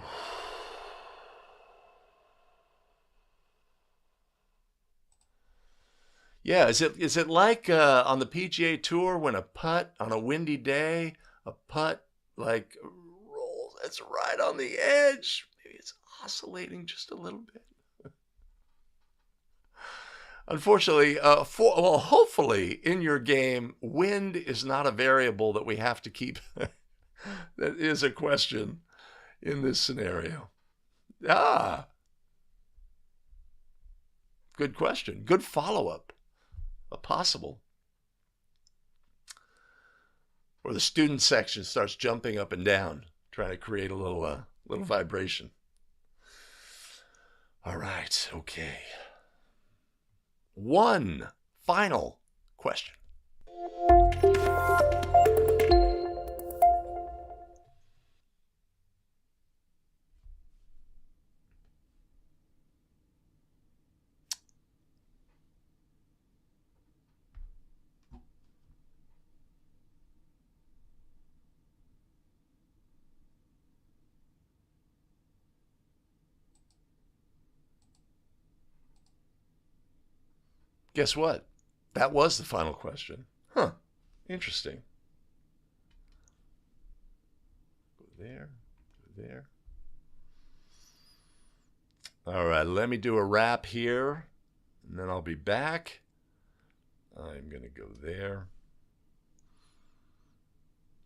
Yeah, is it like on the PGA Tour when a putt on a windy day, a putt like rolls, it's right on the edge. Maybe it's oscillating just a little bit. Unfortunately, hopefully in your game, wind is not a variable that we have to keep. That is a question in this scenario. Good question. Good follow-up. A possible. Or the student section starts jumping up and down, trying to create a little vibration. All right, okay. One final question. Guess what? That was the final question. Huh. Interesting. Go there. Go there. All right, let me do a wrap here, and then I'll be back. I'm going to go there.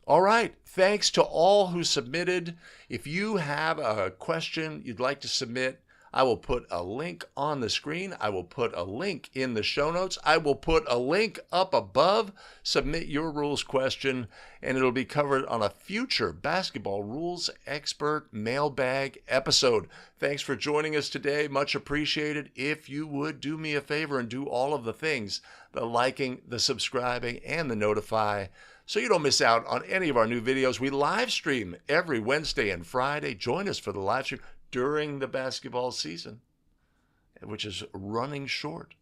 All right. Thanks to all who submitted. If you have a question you'd like to submit, I will put a link on the screen. I will put a link in the show notes. I will put a link up above. Submit your rules question, and it'll be covered on a future Basketball Rules Expert mailbag episode. Thanks for joining us today. Much appreciated. If you would do me a favor and do all of the things, the liking, the subscribing, and the notify, so you don't miss out on any of our new videos. We live stream every Wednesday and Friday. Join us for the live stream during the basketball season, which is running short.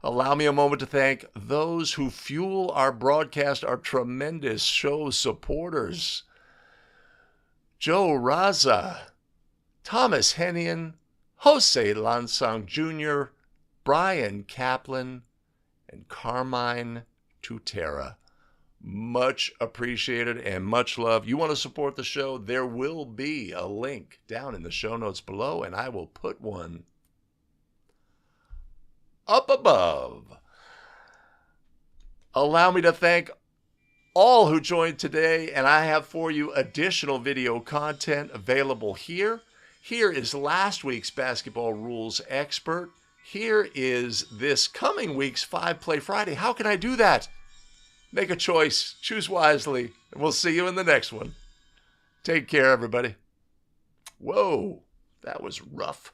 Allow me a moment to thank those who fuel our broadcast, our tremendous show supporters. Joe Raza, Thomas Hennian, Jose Lansang Jr., Brian Kaplan, and Carmine Tutera. Much appreciated and much love. You want to support the show? There will be a link down in the show notes below, and I will put one up above. Allow me to thank all who joined today, and I have for you additional video content available here. Here is last week's Basketball Rules Expert. Here is this coming week's 5-Play Friday. How can I do that? Make a choice, choose wisely, and we'll see you in the next one. Take care, everybody. Whoa, that was rough.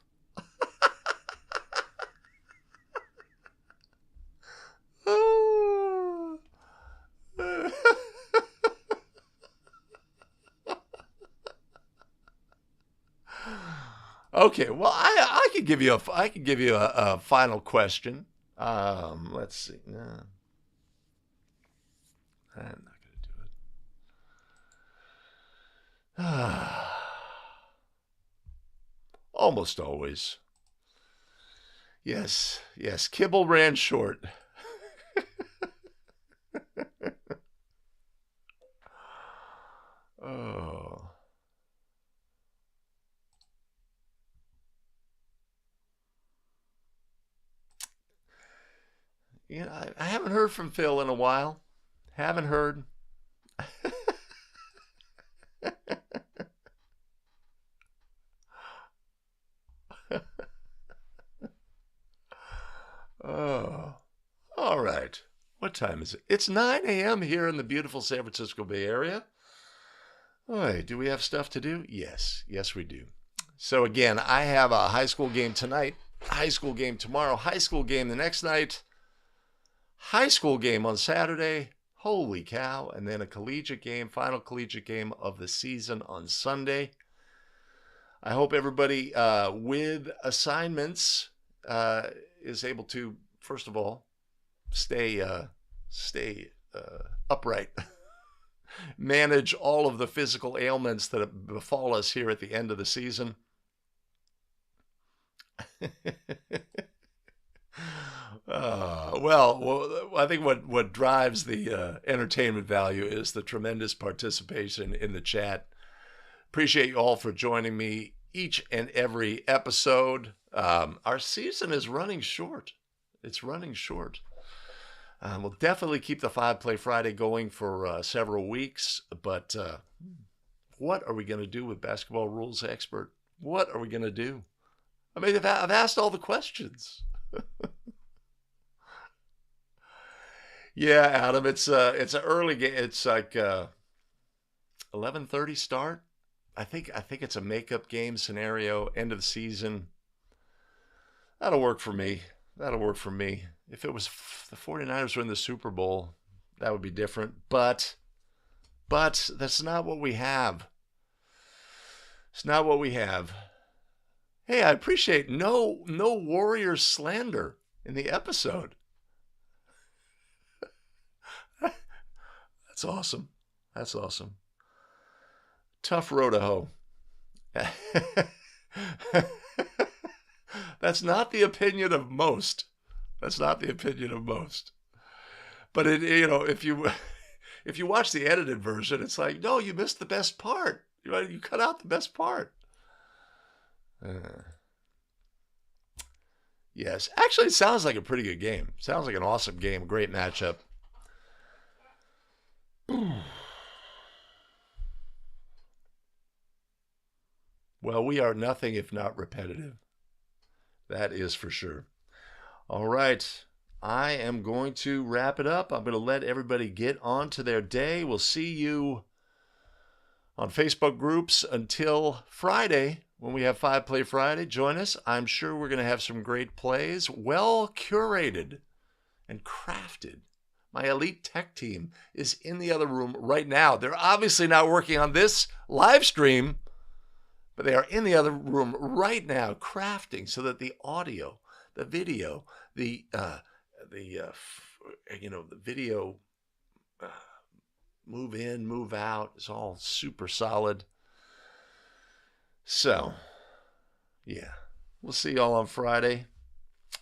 Okay, well, I could give you a final question. Let's see. No. I'm not going to do it. Almost always. Yes, yes. Kibble ran short. Oh. You know, I haven't heard from Phil in a while. Haven't heard. Oh. All right. What time is it? It's 9 a.m. here in the beautiful San Francisco Bay Area. All right. Do we have stuff to do? Yes. Yes, we do. So, again, I have a high school game tonight, high school game tomorrow, high school game the next night, high school game on Saturday. Holy cow. And then a collegiate game, final collegiate game of the season on Sunday. I hope everybody with assignments is able to, first of all, stay upright, manage all of the physical ailments that befall us here at the end of the season. Well, I think what drives the entertainment value is the tremendous participation in the chat. Appreciate you all for joining me each and every episode. Our season is running short. It's running short. We'll definitely keep the 5-Play Friday going for several weeks, but what are we going to do with Basketball Rules Expert? What are we going to do? I mean, I've asked all the questions. Yeah, Adam, it's an early game. It's like 11:30 start. I think it's a makeup game scenario, end of the season. That'll work for me. That'll work for me. If it was the 49ers were in the Super Bowl, that would be different. But that's not what we have. It's not what we have. Hey, I appreciate no Warriors slander in the episode. That's awesome. That's awesome. Tough row to hoe. That's not the opinion of most. That's not the opinion of most. But if you watch the edited version, it's like, no, you missed the best part. You cut out the best part. Yes, actually, it sounds like a pretty good game. Sounds like an awesome game, a great matchup. Well, we are nothing if not repetitive. That is for sure. All right. I am going to wrap it up. I'm going to let everybody get on to their day. We'll see you on Facebook groups until Friday when we have 5-Play Friday. Join us. I'm sure we're going to have some great plays, well curated and crafted. My elite tech team is in the other room right now. They're obviously not working on this live stream, but they are in the other room right now crafting so that the audio, the video, the video move in, move out is all super solid. So, yeah, we'll see y'all on Friday.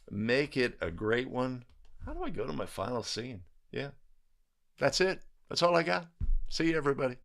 Make it a great one. How do I go to my final scene? Yeah, that's it. That's all I got. See you, everybody.